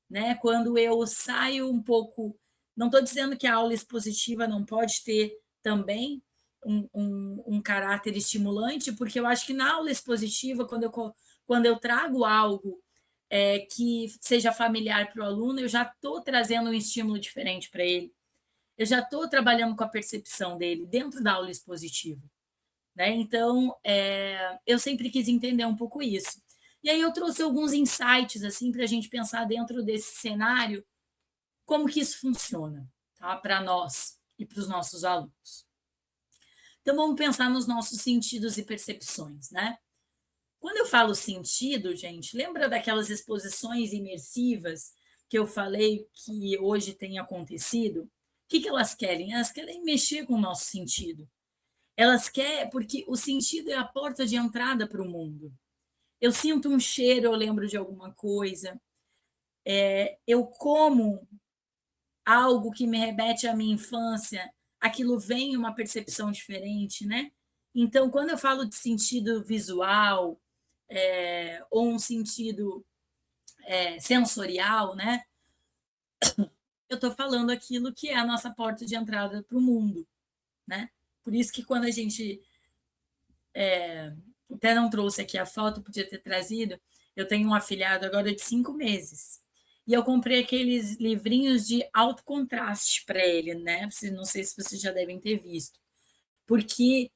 né? Quando eu saio um pouco, não estou dizendo que a aula expositiva não pode ter também um caráter estimulante, porque eu acho que na aula expositiva, quando eu trago algo que seja familiar para o aluno, eu já estou trazendo um estímulo diferente para ele. Eu já estou trabalhando com a percepção dele dentro da aula expositiva, né? Então, eu sempre quis entender um pouco isso. E aí eu trouxe alguns insights assim, para a gente pensar dentro desse cenário como que isso funciona, tá? Para nós e para os nossos alunos. Então, vamos pensar nos nossos sentidos e percepções, né? Quando eu falo sentido, gente, lembra daquelas exposições imersivas que eu falei que hoje tem acontecido? O que elas querem? Elas querem mexer com o nosso sentido. Elas querem, porque o sentido é a porta de entrada para o mundo. Eu sinto um cheiro, eu lembro de alguma coisa. Eu como algo que me remete à minha infância, aquilo vem uma percepção diferente, né? Então, quando eu falo de sentido visual, ou um sentido sensorial, né? Eu estou falando aquilo que é a nossa porta de entrada para o mundo, né? Por isso que quando a gente até não trouxe aqui a foto, podia ter trazido, eu tenho um afilhado agora de 5 meses. E eu comprei aqueles livrinhos de alto contraste para ele, né? Não sei se vocês já devem ter visto. Porque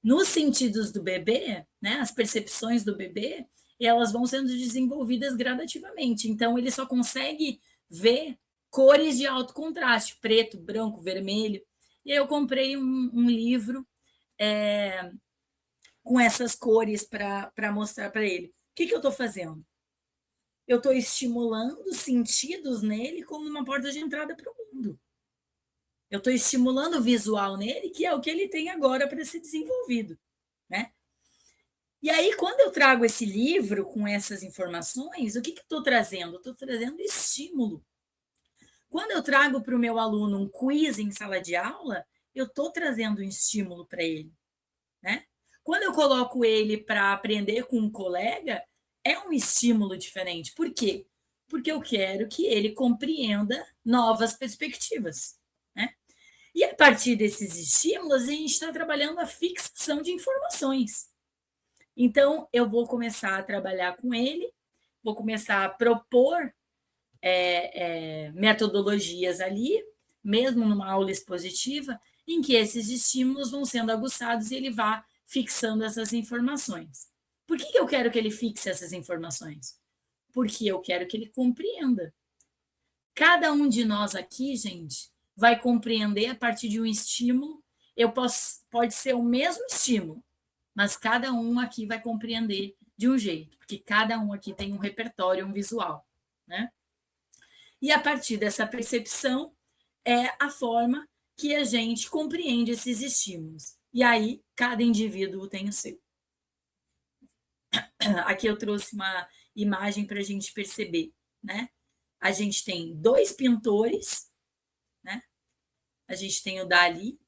nos sentidos do bebê, né, as percepções do bebê, elas vão sendo desenvolvidas gradativamente. Então, ele só consegue ver cores de alto contraste, preto, branco, vermelho. E aí eu comprei um livro com essas cores para mostrar para ele. O que eu estou fazendo? Eu estou estimulando sentidos nele como uma porta de entrada para o mundo. Eu estou estimulando o visual nele, que é o que ele tem agora para ser desenvolvido, né? E aí, quando eu trago esse livro com essas informações, o que eu estou trazendo? Eu estou trazendo estímulo. Quando eu trago para o meu aluno um quiz em sala de aula, eu estou trazendo um estímulo para ele, né? Quando eu coloco ele para aprender com um colega, é um estímulo diferente. Por quê? Porque eu quero que ele compreenda novas perspectivas, né? E a partir desses estímulos, a gente está trabalhando a fixação de informações. Então, eu vou começar a trabalhar com ele, vou começar a propor metodologias ali, mesmo numa aula expositiva, em que esses estímulos vão sendo aguçados e ele vai fixando essas informações. Por que eu quero que ele fixe essas informações? Porque eu quero que ele compreenda. Cada um de nós aqui, gente, vai compreender a partir de um estímulo. Pode ser o mesmo estímulo, mas cada um aqui vai compreender de um jeito, porque cada um aqui tem um repertório, um visual, né? E a partir dessa percepção é a forma que a gente compreende esses estímulos. E aí, cada indivíduo tem o seu. Aqui eu trouxe uma imagem para a gente perceber, né? A gente tem 2 pintores, né? A gente tem o Dalí,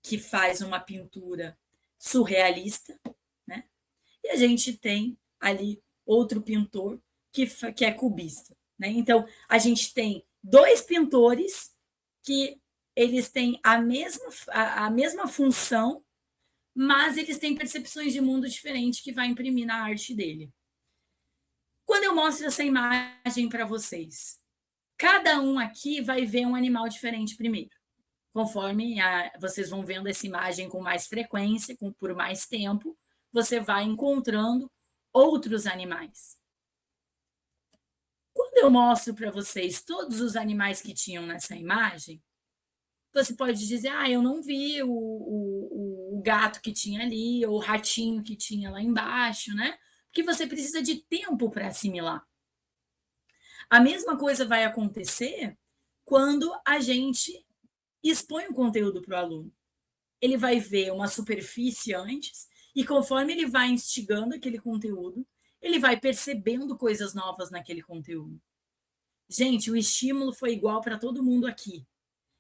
que faz uma pintura surrealista, né? E a gente tem ali outro pintor que é cubista, né? Então, a gente tem 2 pintores que eles têm a mesma função, mas eles têm percepções de mundo diferentes que vai imprimir na arte dele. Quando eu mostro essa imagem para vocês, cada um aqui vai ver um animal diferente primeiro. Conforme vocês vão vendo essa imagem com mais frequência, por mais tempo, você vai encontrando outros animais. Quando eu mostro para vocês todos os animais que tinham nessa imagem, você pode dizer, eu não vi o gato que tinha ali, ou o ratinho que tinha lá embaixo, né? Porque você precisa de tempo para assimilar. A mesma coisa vai acontecer quando a gente expõe o conteúdo para o aluno. Ele vai ver uma superfície antes, e conforme ele vai instigando aquele conteúdo, ele vai percebendo coisas novas naquele conteúdo. Gente, o estímulo foi igual para todo mundo aqui.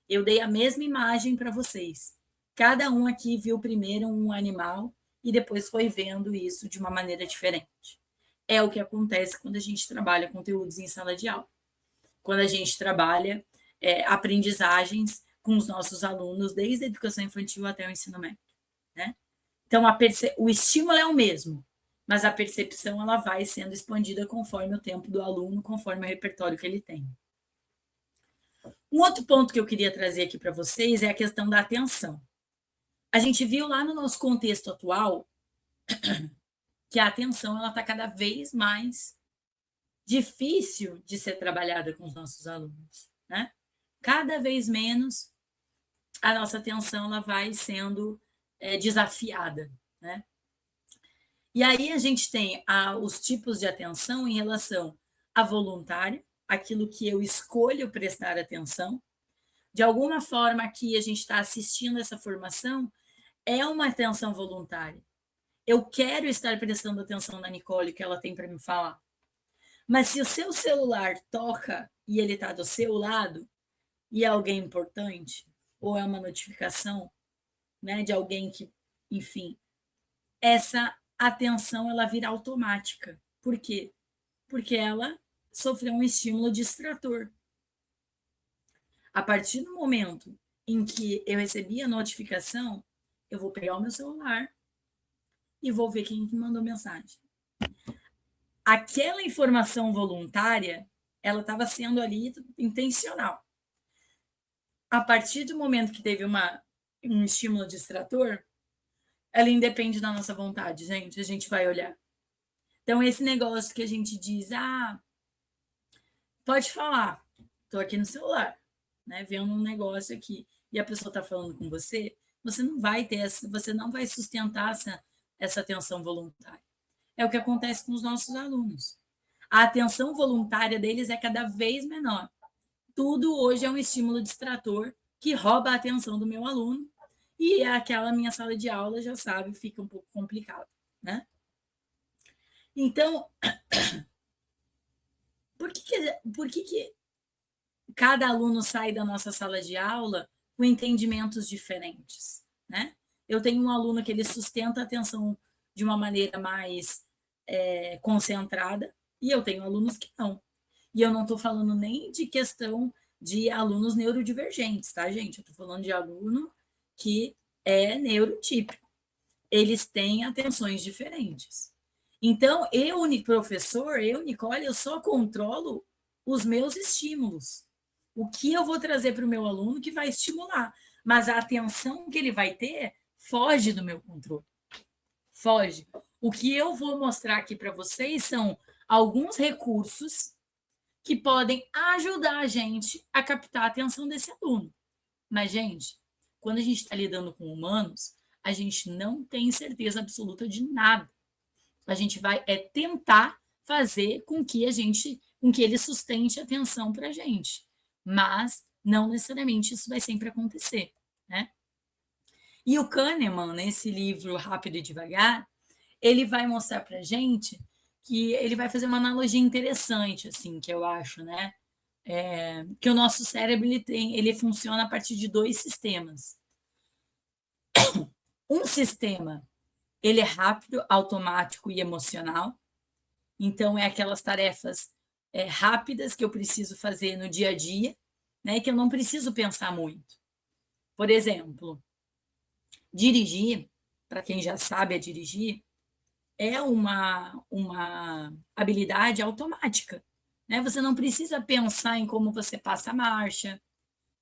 Eu dei a mesma imagem para vocês. Cada um aqui viu primeiro um animal e depois foi vendo isso de uma maneira diferente. É o que acontece quando a gente trabalha conteúdos em sala de aula. Quando a gente trabalha aprendizagens com os nossos alunos, desde a educação infantil até o ensino médio, né? Então, o estímulo é o mesmo, mas a percepção ela vai sendo expandida conforme o tempo do aluno, conforme o repertório que ele tem. Um outro ponto que eu queria trazer aqui para vocês é a questão da atenção. A gente viu lá no nosso contexto atual que a atenção ela está cada vez mais difícil de ser trabalhada com os nossos alunos, né? Cada vez menos a nossa atenção ela vai sendo desafiada, né? E aí a gente tem os tipos de atenção em relação à voluntária, aquilo que eu escolho prestar atenção. De alguma forma, aqui a gente está assistindo essa formação, é uma atenção voluntária. Eu quero estar prestando atenção na Nicole, que ela tem para me falar. Mas se o seu celular toca e ele está do seu lado, e é alguém importante, ou é uma notificação, né, de alguém que, enfim, essa atenção ela vira automática. Por quê? Porque ela sofreu um estímulo distrator. A partir do momento em que eu recebi a notificação, eu vou pegar o meu celular e vou ver quem mandou mensagem. Aquela informação voluntária, ela estava sendo ali intencional. A partir do momento que teve um estímulo distrator, ela independe da nossa vontade, gente. A gente vai olhar. Então, esse negócio que a gente diz, pode falar, estou aqui no celular, né, vendo um negócio aqui, e a pessoa está falando com você, você não vai sustentar essa atenção voluntária. É o que acontece com os nossos alunos. A atenção voluntária deles é cada vez menor. Tudo hoje é um estímulo distrator que rouba a atenção do meu aluno, e aquela minha sala de aula, já sabe, fica um pouco complicado, né? Então, por que cada aluno sai da nossa sala de aula com entendimentos diferentes, né? Eu tenho um aluno que ele sustenta a atenção de uma maneira mais concentrada, e eu tenho alunos que não. E eu não estou falando nem de questão de alunos neurodivergentes, tá, gente? Eu estou falando de aluno que é neurotípico. Eles têm atenções diferentes. Então, professor, Nicole, eu só controlo os meus estímulos. O que eu vou trazer para o meu aluno que vai estimular. Mas a atenção que ele vai ter foge do meu controle. Foge. O que eu vou mostrar aqui para vocês são alguns recursos que podem ajudar a gente a captar a atenção desse aluno. Mas, gente, quando a gente está lidando com humanos, a gente não tem certeza absoluta de nada. A gente vai tentar fazer com que ele sustente a atenção para a gente. Mas não necessariamente isso vai sempre acontecer, né? E o Kahneman, nesse livro Rápido e Devagar, ele vai mostrar para a gente que ele vai fazer uma analogia interessante, assim, que eu acho, né? Que o nosso cérebro ele funciona a partir de 2 sistemas. Um sistema, ele é rápido, automático e emocional. Então, é aquelas tarefas rápidas que eu preciso fazer no dia a dia, né, que eu não preciso pensar muito. Por exemplo, dirigir, para quem já sabe dirigir, é uma habilidade automática. Né? Você não precisa pensar em como você passa a marcha,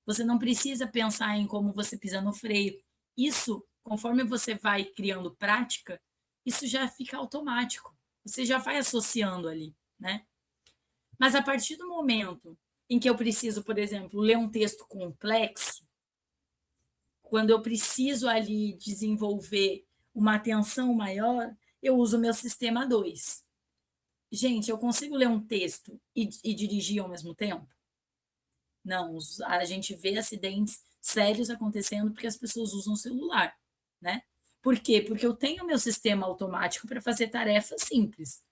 você não precisa pensar em como você pisa no freio. Isso, conforme você vai criando prática, isso já fica automático. Você já vai associando ali, né? Mas a partir do momento em que eu preciso, por exemplo, ler um texto complexo, quando eu preciso ali desenvolver uma atenção maior, eu uso o meu sistema 2. Gente, eu consigo ler um texto e dirigir ao mesmo tempo? Não, a gente vê acidentes sérios acontecendo porque as pessoas usam o celular, né? Por quê? Porque eu tenho meu sistema automático para fazer tarefas simples,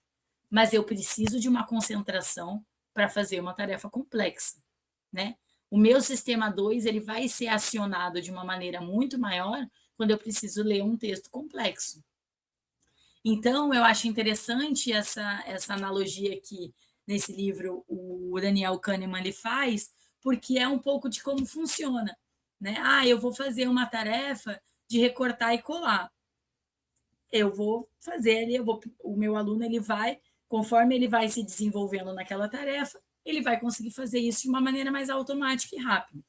mas eu preciso de uma concentração para fazer uma tarefa complexa, né? O meu sistema 2 ele vai ser acionado de uma maneira muito maior quando eu preciso ler um texto complexo. Então, eu acho interessante essa analogia que, nesse livro, o Daniel Kahneman ele faz, porque é um pouco de como funciona. Né? Eu vou fazer uma tarefa de recortar e colar. Eu vou fazer ali, o meu aluno ele vai, conforme ele vai se desenvolvendo naquela tarefa, ele vai conseguir fazer isso de uma maneira mais automática e rápida.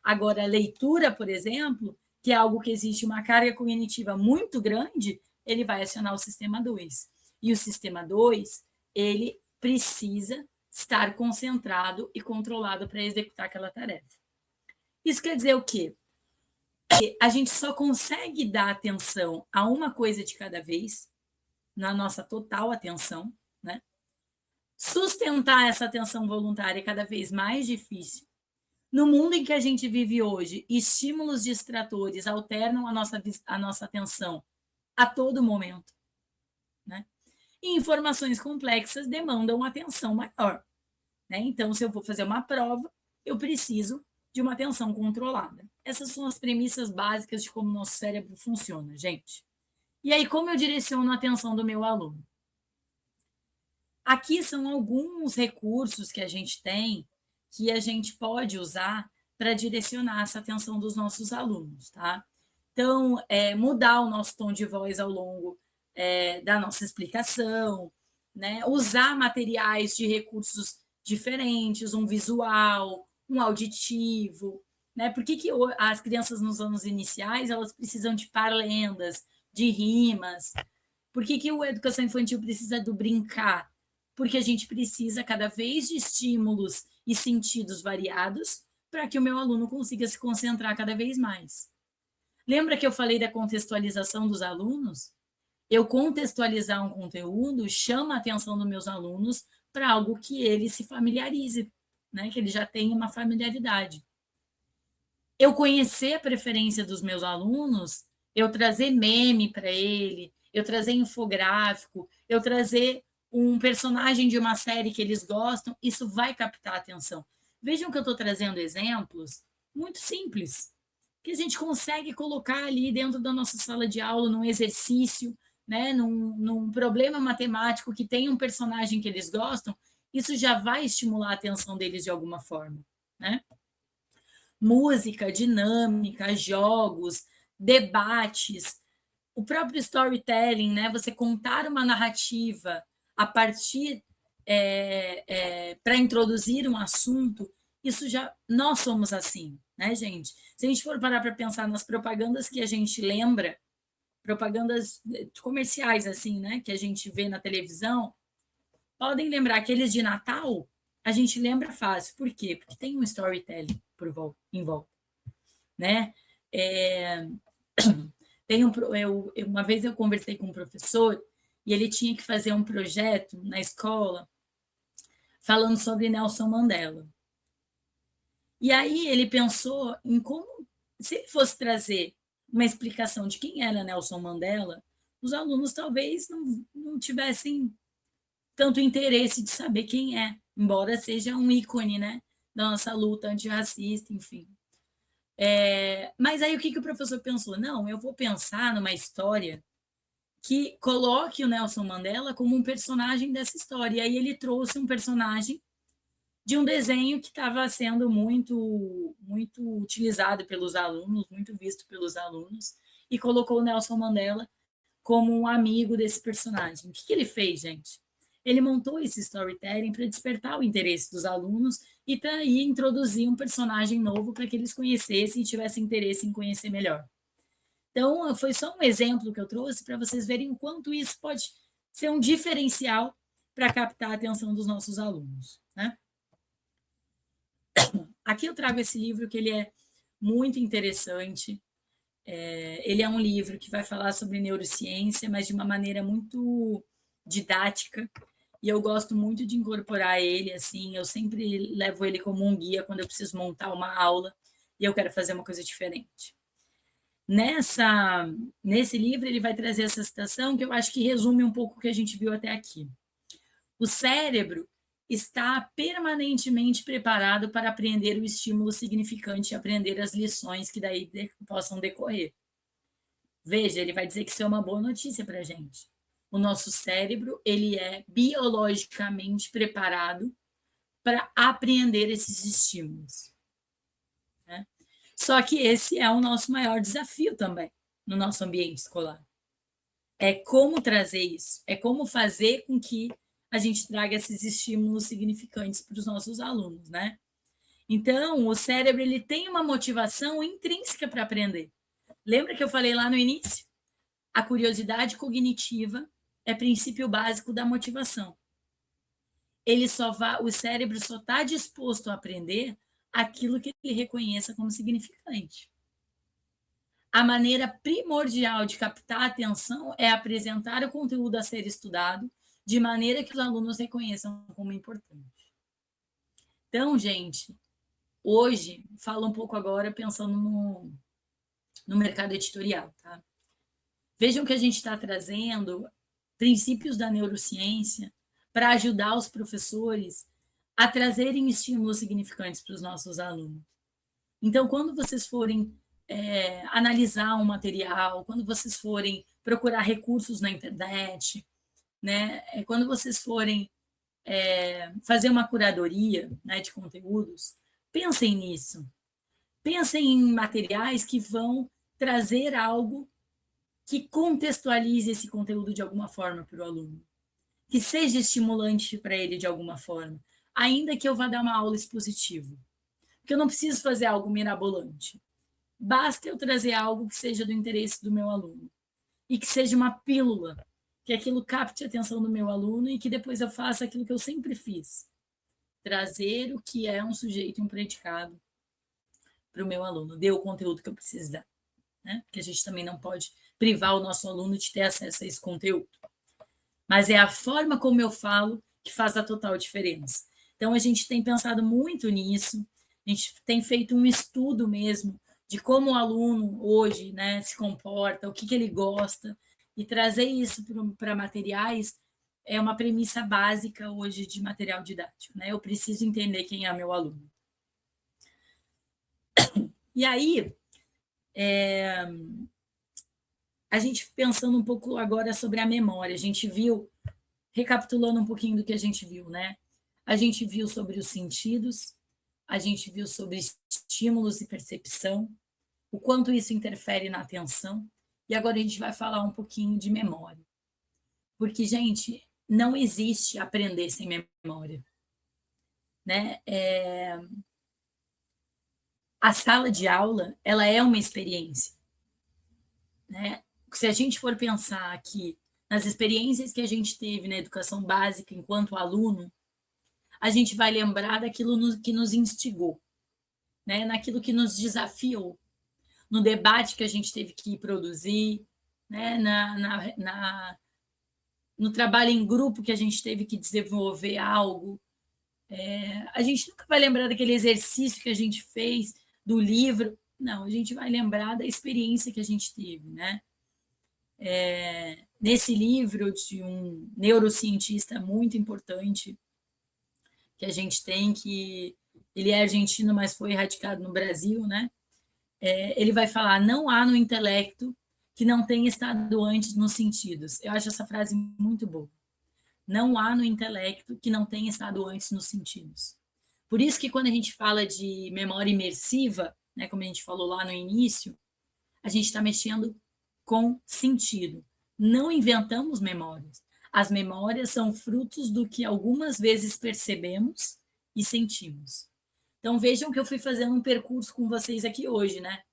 Agora, a leitura, por exemplo, que é algo que existe uma carga cognitiva muito grande, ele vai acionar o sistema 2. E o sistema 2, ele precisa estar concentrado e controlado para executar aquela tarefa. Isso quer dizer o quê? Que a gente só consegue dar atenção a uma coisa de cada vez, na nossa total atenção, né? Sustentar essa atenção voluntária é cada vez mais difícil. No mundo em que a gente vive hoje, estímulos distratores alternam a nossa atenção a todo momento. Né? E informações complexas demandam atenção maior. Né? Então, se eu vou fazer uma prova, eu preciso de uma atenção controlada. Essas são as premissas básicas de como o nosso cérebro funciona, gente. E aí, como eu direciono a atenção do meu aluno? Aqui são alguns recursos que a gente tem que a gente pode usar para direcionar essa atenção dos nossos alunos, tá? Então, mudar o nosso tom de voz ao longo da nossa explicação, né? Usar materiais de recursos diferentes, um visual, um auditivo, né? Por que as crianças nos anos iniciais elas precisam de parlendas, de rimas? Por que a educação infantil precisa do brincar? Porque a gente precisa cada vez de estímulos e sentidos variados para que o meu aluno consiga se concentrar cada vez mais. Lembra que eu falei da contextualização dos alunos? Eu contextualizar um conteúdo chama a atenção dos meus alunos para algo que ele se familiarize, né? Que ele já tenha uma familiaridade. Eu conhecer a preferência dos meus alunos, eu trazer meme para ele, eu trazer infográfico, eu trazer um personagem de uma série que eles gostam, isso vai captar a atenção. Vejam que eu estou trazendo exemplos muito simples, que a gente consegue colocar ali dentro da nossa sala de aula, num exercício, né, num problema matemático que tem um personagem que eles gostam, isso já vai estimular a atenção deles de alguma forma. Né? Música, dinâmica, jogos, debates, o próprio storytelling, né, você contar uma narrativa a partir para introduzir um assunto, isso já nós somos assim, né, gente? Se a gente for parar para pensar nas propagandas que a gente lembra, propagandas comerciais assim, né, que a gente vê na televisão, podem lembrar aqueles de Natal, a gente lembra fácil. Por quê? Porque tem um storytelling em volta, né? Uma vez eu conversei com um professor e ele tinha que fazer um projeto na escola falando sobre Nelson Mandela. E aí ele pensou em como, se ele fosse trazer uma explicação de quem era Nelson Mandela, os alunos talvez não tivessem tanto interesse de saber quem é, embora seja um ícone, né, da nossa luta antirracista, enfim. Mas aí o que o professor pensou? Não, eu vou pensar numa história que coloque o Nelson Mandela como um personagem dessa história. E aí ele trouxe um personagem de um desenho que estava sendo muito, muito utilizado pelos alunos, muito visto pelos alunos, e colocou o Nelson Mandela como um amigo desse personagem. O que ele fez, gente? Ele montou esse storytelling para despertar o interesse dos alunos e daí introduzir um personagem novo para que eles conhecessem e tivessem interesse em conhecer melhor. Então, foi só um exemplo que eu trouxe para vocês verem o quanto isso pode ser um diferencial para captar a atenção dos nossos alunos, né? Aqui eu trago esse livro que ele é muito interessante. Ele é um livro que vai falar sobre neurociência, mas de uma maneira muito didática, e eu gosto muito de incorporar ele, assim, eu sempre levo ele como um guia quando eu preciso montar uma aula e eu quero fazer uma coisa diferente. Nesse livro, ele vai trazer essa citação que eu acho que resume um pouco o que a gente viu até aqui. O cérebro está permanentemente preparado para aprender o estímulo significante e aprender as lições que daí possam decorrer. Veja, ele vai dizer que isso é uma boa notícia para a gente. O nosso cérebro, ele é biologicamente preparado para apreender esses estímulos. Né? Só que esse é o nosso maior desafio também no nosso ambiente escolar. É como trazer isso, é como fazer com que a gente traga esses estímulos significantes para os nossos alunos, né? Então, o cérebro ele tem uma motivação intrínseca para aprender. Lembra que eu falei lá no início? A curiosidade cognitiva é princípio básico da motivação. O cérebro só está disposto a aprender aquilo que ele reconheça como significante. A maneira primordial de captar a atenção é apresentar o conteúdo a ser estudado de maneira que os alunos reconheçam como importante. Então, gente, hoje, falo um pouco agora pensando no mercado editorial, tá? Vejam que a gente está trazendo princípios da neurociência para ajudar os professores a trazerem estímulos significantes para os nossos alunos. Então, quando vocês forem analisar um material, quando vocês forem procurar recursos na internet, né, quando vocês forem fazer uma curadoria, né, de conteúdos, pensem nisso. Pensem em materiais que vão trazer algo que contextualize esse conteúdo de alguma forma para o aluno, que seja estimulante para ele de alguma forma, ainda que eu vá dar uma aula expositiva. Porque eu não preciso fazer algo mirabolante. Basta eu trazer algo que seja do interesse do meu aluno e que seja uma pílula, que aquilo capte a atenção do meu aluno e que depois eu faça aquilo que eu sempre fiz, trazer o que é um sujeito e um predicado para o meu aluno, dê o conteúdo que eu preciso dar, né? Porque a gente também não pode privar o nosso aluno de ter acesso a esse conteúdo. Mas é a forma como eu falo que faz a total diferença. Então, a gente tem pensado muito nisso, a gente tem feito um estudo mesmo de como o aluno hoje, né, se comporta, o que ele gosta, e trazer isso para materiais é uma premissa básica hoje de material didático, né? Eu preciso entender quem é meu aluno. E aí, a gente pensando um pouco agora sobre a memória, a gente viu, recapitulando um pouquinho do que a gente viu, né? A gente viu sobre os sentidos, a gente viu sobre estímulos e percepção, o quanto isso interfere na atenção, e agora a gente vai falar um pouquinho de memória. Porque, gente, não existe aprender sem memória. Né? A sala de aula, ela é uma experiência. Né? Se a gente for pensar aqui nas experiências que a gente teve na educação básica enquanto aluno, a gente vai lembrar daquilo que nos instigou, né? Naquilo que nos desafiou, no debate que a gente teve que produzir, né? No trabalho em grupo que a gente teve que desenvolver algo. A gente nunca vai lembrar daquele exercício que a gente fez, do livro. Não, a gente vai lembrar da experiência que a gente teve, né? Nesse livro de um neurocientista muito importante que a gente tem, que ele é argentino, mas foi radicado no Brasil, né? Ele vai falar: não há no intelecto que não tenha estado antes nos sentidos. Eu acho essa frase muito boa. Não há no intelecto que não tenha estado antes nos sentidos. Por isso que quando a gente fala de memória imersiva, né, como a gente falou lá no início, a gente está mexendo com sentido. Não inventamos memórias. As memórias são frutos do que algumas vezes percebemos e sentimos. Então vejam que eu fui fazendo um percurso com vocês aqui hoje, né?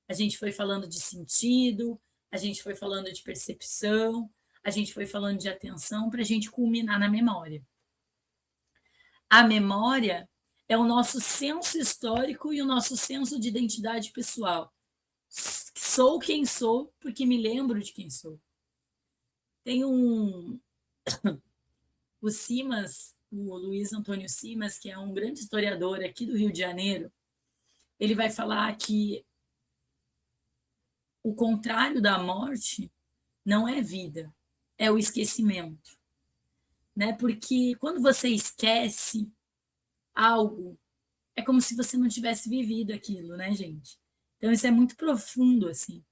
A gente foi falando de sentido, a gente foi falando de percepção, a gente foi falando de atenção para a gente culminar na memória. A memória é o nosso senso histórico e o nosso senso de identidade pessoal. Sou quem sou porque me lembro de quem sou. Tem o Simas, o Luiz Antônio Simas, que é um grande historiador aqui do Rio de Janeiro, ele vai falar que o contrário da morte não é vida, é o esquecimento, né? Porque quando você esquece algo, é como se você não tivesse vivido aquilo, né, gente? Então isso é muito profundo, assim.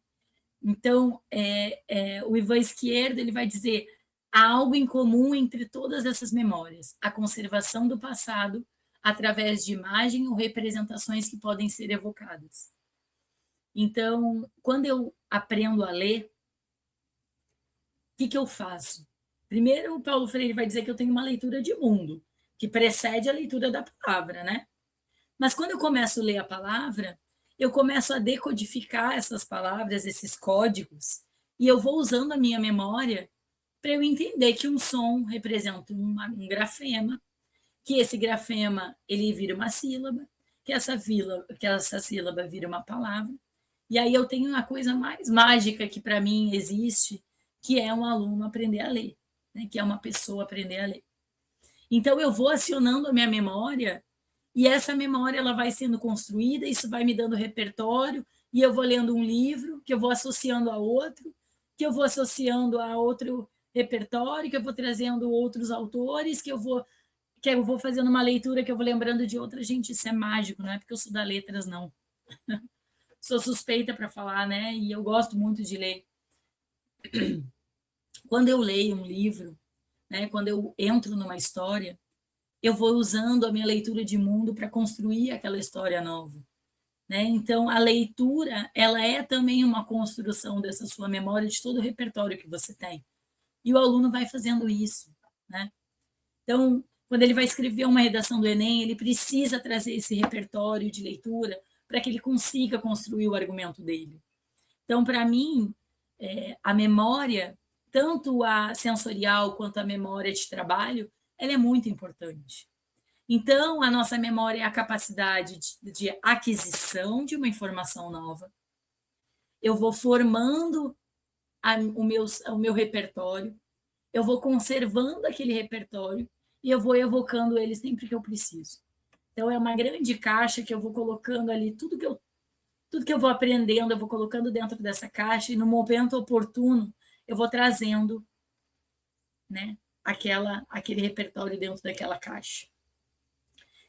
Então, o Ivan Esquerdo, ele vai dizer: há algo em comum entre todas essas memórias, a conservação do passado através de imagem ou representações que podem ser evocadas. Então, quando eu aprendo a ler, o que eu faço? Primeiro, o Paulo Freire vai dizer que eu tenho uma leitura de mundo, que precede a leitura da palavra, né? Mas quando eu começo a ler a palavra, eu começo a decodificar essas palavras, esses códigos, e eu vou usando a minha memória para eu entender que um som representa um grafema, que esse grafema ele vira uma sílaba, que essa sílaba vira uma palavra. E aí eu tenho a coisa mais mágica que para mim existe, que é um aluno aprender a ler, né? Que é uma pessoa aprender a ler. Então eu vou acionando a minha memória e essa memória ela vai sendo construída, isso vai me dando repertório, e eu vou lendo um livro, que eu vou associando a outro, que eu vou associando a outro repertório, que eu vou trazendo outros autores, que eu vou fazendo uma leitura, que eu vou lembrando de outra. Gente, isso é mágico, não é porque eu sou da letras, não. Sou suspeita para falar, né? E eu gosto muito de ler. Quando eu leio um livro, né? Quando eu entro numa história, eu vou usando a minha leitura de mundo para construir aquela história nova, né? Então, a leitura, ela é também uma construção dessa sua memória, de todo o repertório que você tem. E o aluno vai fazendo isso, né? Então, quando ele vai escrever uma redação do Enem, ele precisa trazer esse repertório de leitura para que ele consiga construir o argumento dele. Então, para mim, a memória, tanto a sensorial quanto a memória de trabalho, ela é muito importante. Então, a nossa memória é a capacidade de aquisição de uma informação nova. Eu vou formando o meu repertório, eu vou conservando aquele repertório e eu vou evocando ele sempre que eu preciso. Então, é uma grande caixa que eu vou colocando ali tudo que eu vou aprendendo, eu vou colocando dentro dessa caixa e no momento oportuno eu vou trazendo, né, aquele repertório dentro daquela caixa.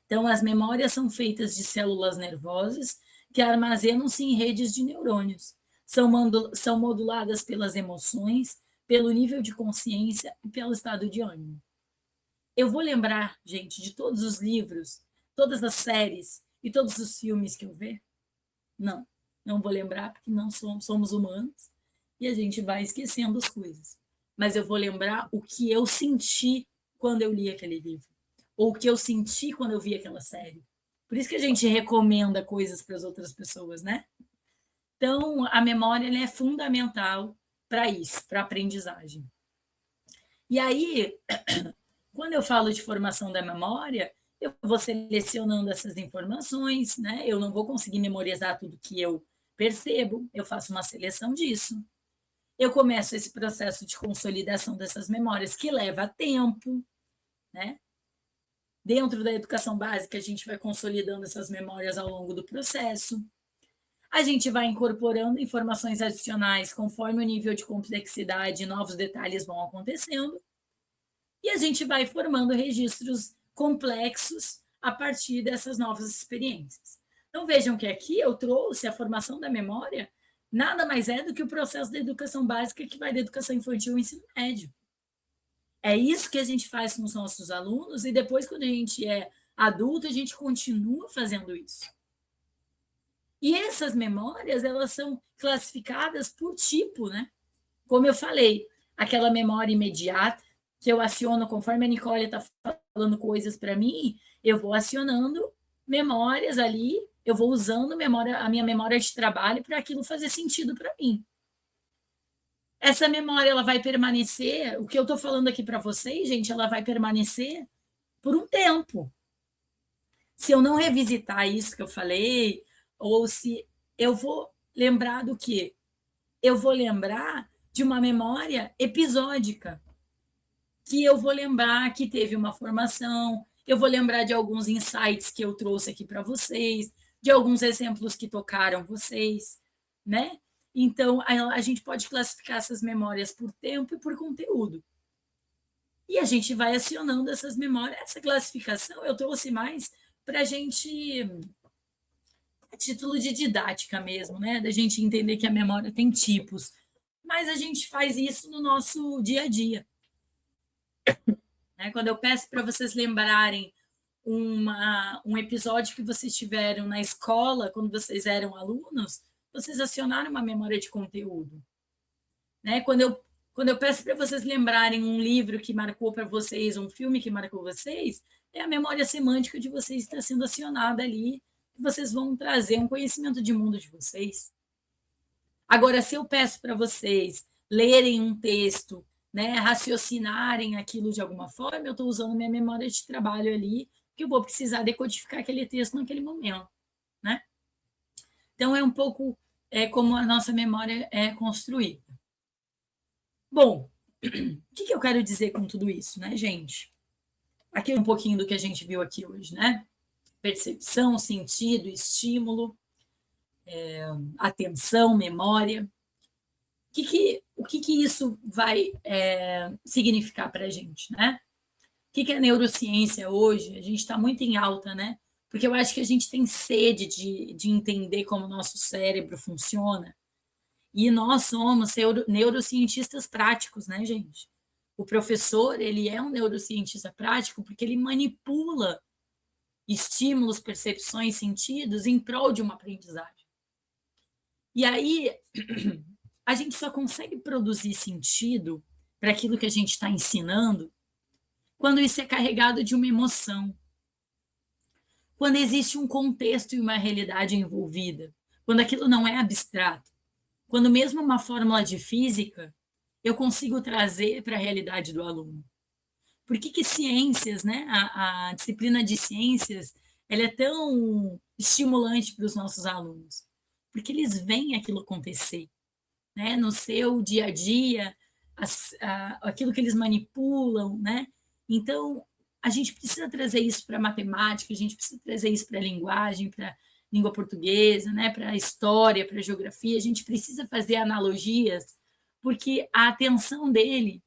Então, as memórias são feitas de células nervosas que armazenam-se em redes de neurônios. São moduladas pelas emoções, pelo nível de consciência e pelo estado de ânimo. Eu vou lembrar, gente, de todos os livros, todas as séries e todos os filmes que eu ver? Não vou lembrar, porque não somos humanos e a gente vai esquecendo as coisas. Mas eu vou lembrar o que eu senti quando eu li aquele livro, ou o que eu senti quando eu vi aquela série. Por isso que a gente recomenda coisas para as outras pessoas, né? Então, a memória ela é fundamental para isso, para a aprendizagem. E aí, Quando eu falo de formação da memória, eu vou selecionando essas informações, né? Eu não vou conseguir memorizar tudo que eu percebo, eu faço uma seleção disso. Eu começo esse processo de consolidação dessas memórias, que leva tempo, né? Dentro da educação básica, a gente vai consolidando essas memórias ao longo do processo. A gente vai incorporando informações adicionais conforme o nível de complexidade e novos detalhes vão acontecendo. E a gente vai formando registros complexos a partir dessas novas experiências. Então, vejam que aqui eu trouxe a formação da memória, nada mais é do que o processo da educação básica que vai da educação infantil ao ensino médio. É isso que a gente faz com os nossos alunos, e depois, quando a gente é adulto, a gente continua fazendo isso. E essas memórias, elas são classificadas por tipo, né? Como eu falei, aquela memória imediata, que eu aciono conforme a Nicole está falando coisas para mim, eu vou acionando memórias ali, eu vou usando a minha memória de trabalho para aquilo fazer sentido para mim. Essa memória, ela vai permanecer, o que eu estou falando aqui para vocês, gente, ela vai permanecer por um tempo. Se eu não revisitar isso que eu falei, ou se eu vou lembrar do quê? Eu vou lembrar de uma memória episódica, que eu vou lembrar que teve uma formação, eu vou lembrar de alguns insights que eu trouxe aqui para vocês, de alguns exemplos que tocaram vocês, né? Então, a gente pode classificar essas memórias por tempo e por conteúdo. E a gente vai acionando essas memórias. Essa classificação eu trouxe mais para a gente, a título de didática mesmo, né? Da gente entender que a memória tem tipos. Mas a gente faz isso no nosso dia a dia. Quando eu peço para vocês lembrarem um episódio que vocês tiveram na escola, quando vocês eram alunos, vocês acionaram uma memória de conteúdo. Quando eu peço para vocês lembrarem um livro que marcou para vocês, um filme que marcou vocês, é a memória semântica de vocês que está sendo acionada ali, que vocês vão trazer um conhecimento de mundo de vocês. Agora, se eu peço para vocês lerem um texto, raciocinarem aquilo de alguma forma, eu estou usando minha memória de trabalho ali, que eu vou precisar decodificar aquele texto naquele momento, né? Então, é um pouco como a nossa memória é construída. Bom, o que eu quero dizer com tudo isso, né, gente? Aqui um pouquinho do que a gente viu aqui hoje, né? Percepção, sentido, estímulo, atenção, memória. O que isso vai significar para a gente, né? O que é neurociência hoje? A gente está muito em alta, né? Porque eu acho que a gente tem sede de entender como o nosso cérebro funciona. E nós somos neurocientistas práticos, né, gente? O professor, ele é um neurocientista prático porque ele manipula estímulos, percepções, sentidos em prol de uma aprendizagem. E aí, a gente só consegue produzir sentido para aquilo que a gente está ensinando quando isso é carregado de uma emoção. Quando existe um contexto e uma realidade envolvida. Quando aquilo não é abstrato. Quando mesmo uma fórmula de física, eu consigo trazer para a realidade do aluno. Por que ciências, né? A disciplina de ciências, ela é tão estimulante para os nossos alunos? Porque eles veem aquilo acontecer, né? No seu dia a dia, aquilo que eles manipulam, né? Então, a gente precisa trazer isso para a matemática, a gente precisa trazer isso para a linguagem, para língua portuguesa, né, para a história, para a geografia, a gente precisa fazer analogias, porque a atenção dele,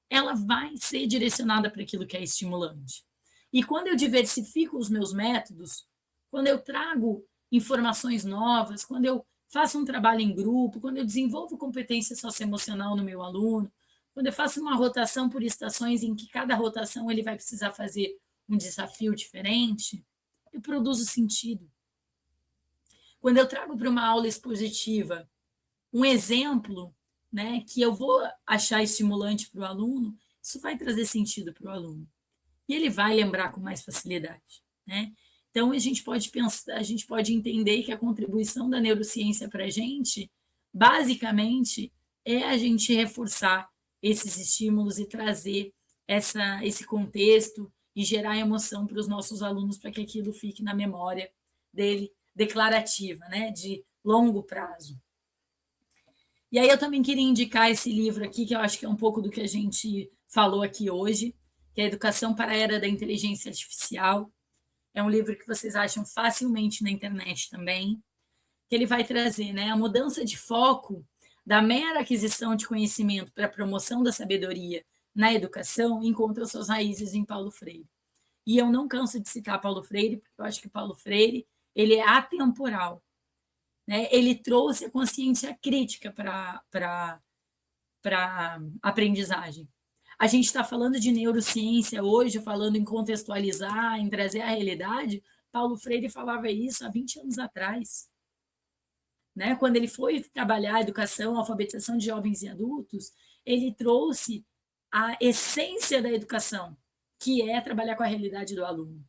ela vai ser direcionada para aquilo que é estimulante. E quando eu diversifico os meus métodos, quando eu trago informações novas, quando eu faço um trabalho em grupo, quando eu desenvolvo competência socioemocional no meu aluno, quando eu faço uma rotação por estações em que cada rotação ele vai precisar fazer um desafio diferente, eu produzo sentido. Quando eu trago para uma aula expositiva um exemplo, né, que eu vou achar estimulante para o aluno, isso vai trazer sentido para o aluno. E ele vai lembrar com mais facilidade, né? Então, a gente pode pensar, a gente pode entender que a contribuição da neurociência para a gente, basicamente, é a gente reforçar esses estímulos e trazer esse contexto e gerar emoção para os nossos alunos, para que aquilo fique na memória dele, declarativa, né, de longo prazo. E aí eu também queria indicar esse livro aqui, que eu acho que é um pouco do que a gente falou aqui hoje, que é Educação para a Era da Inteligência Artificial. É um livro que vocês acham facilmente na internet também, que ele vai trazer, né, a mudança de foco da mera aquisição de conhecimento para a promoção da sabedoria na educação encontra suas raízes em Paulo Freire. E eu não canso de citar Paulo Freire, porque eu acho que Paulo Freire ele é atemporal. Né? Ele trouxe a consciência crítica para a aprendizagem. A gente está falando de neurociência hoje, falando em contextualizar, em trazer a realidade. Paulo Freire falava isso há 20 anos atrás. Né? Quando ele foi trabalhar a educação, a alfabetização de jovens e adultos, ele trouxe a essência da educação, que é trabalhar com a realidade do aluno.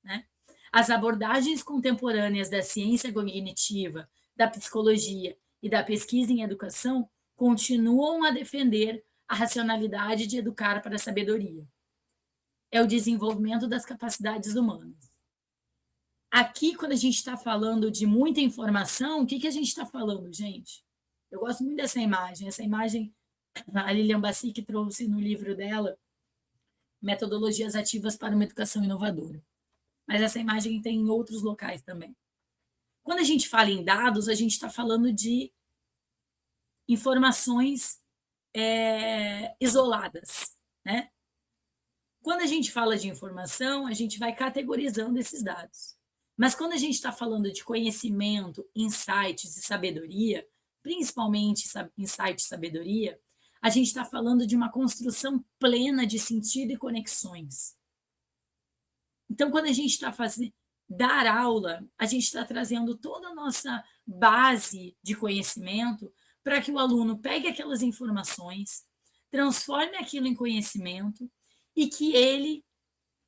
Né? As abordagens contemporâneas da ciência cognitiva, da psicologia e da pesquisa em educação continuam a defender a racionalidade de educar para a sabedoria. É o desenvolvimento das capacidades humanas. Aqui, quando a gente está falando de muita informação, o que a gente está falando, gente? Eu gosto muito dessa imagem. Essa imagem, a Lilian Bassic trouxe no livro dela, Metodologias Ativas para uma Educação Inovadora. Mas essa imagem tem em outros locais também. Quando a gente fala em dados, a gente está falando de informações isoladas, né? Quando a gente fala de informação, a gente vai categorizando esses dados. Mas quando a gente está falando de conhecimento, insights e sabedoria, principalmente insight e sabedoria, a gente está falando de uma construção plena de sentido e conexões. Então, quando a gente está fazendo dar aula, a gente está trazendo toda a nossa base de conhecimento para que o aluno pegue aquelas informações, transforme aquilo em conhecimento e que ele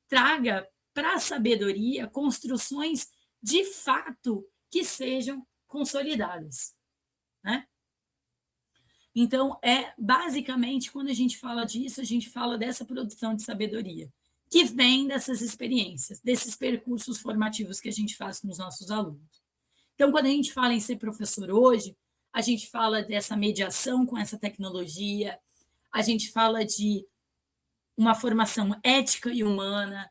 traga para a sabedoria construções de fato que sejam consolidadas. Né? Então, basicamente, quando a gente fala disso, a gente fala dessa produção de sabedoria, que vem dessas experiências, desses percursos formativos que a gente faz com os nossos alunos. Então, quando a gente fala em ser professor hoje, a gente fala dessa mediação com essa tecnologia, a gente fala de uma formação ética e humana,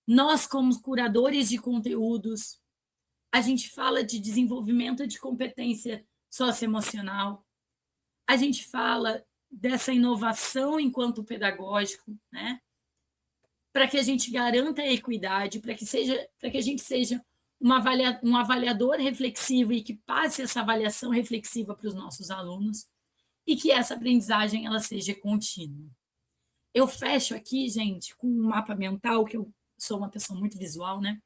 nós, como curadores de conteúdos, a gente fala de desenvolvimento de competência socioemocional, a gente fala dessa inovação enquanto pedagógico, né? Para que a gente garanta a equidade, para que a gente seja um avaliador reflexivo e que passe essa avaliação reflexiva para os nossos alunos e que essa aprendizagem ela seja contínua. Eu fecho aqui, gente, com um mapa mental, que eu sou uma pessoa muito visual, né?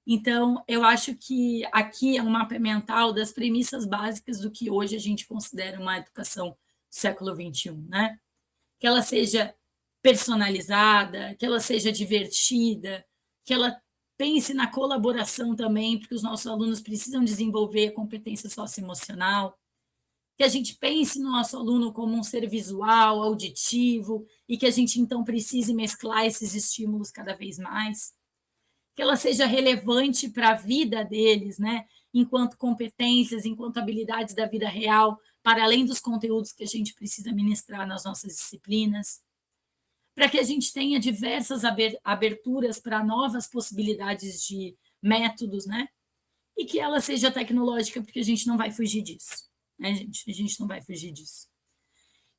Então, eu acho que aqui é um mapa mental das premissas básicas do que hoje a gente considera uma educação do século XXI, né? Que ela seja personalizada, que ela seja divertida, que ela pense na colaboração também, porque os nossos alunos precisam desenvolver a competência socioemocional, que a gente pense no nosso aluno como um ser visual, auditivo, e que a gente, então, precise mesclar esses estímulos cada vez mais, que ela seja relevante para a vida deles, né? Enquanto competências, enquanto habilidades da vida real, para além dos conteúdos que a gente precisa ministrar nas nossas disciplinas, para que a gente tenha diversas aberturas para novas possibilidades de métodos, né? E que ela seja tecnológica, porque a gente não vai fugir disso, né, gente? A gente não vai fugir disso.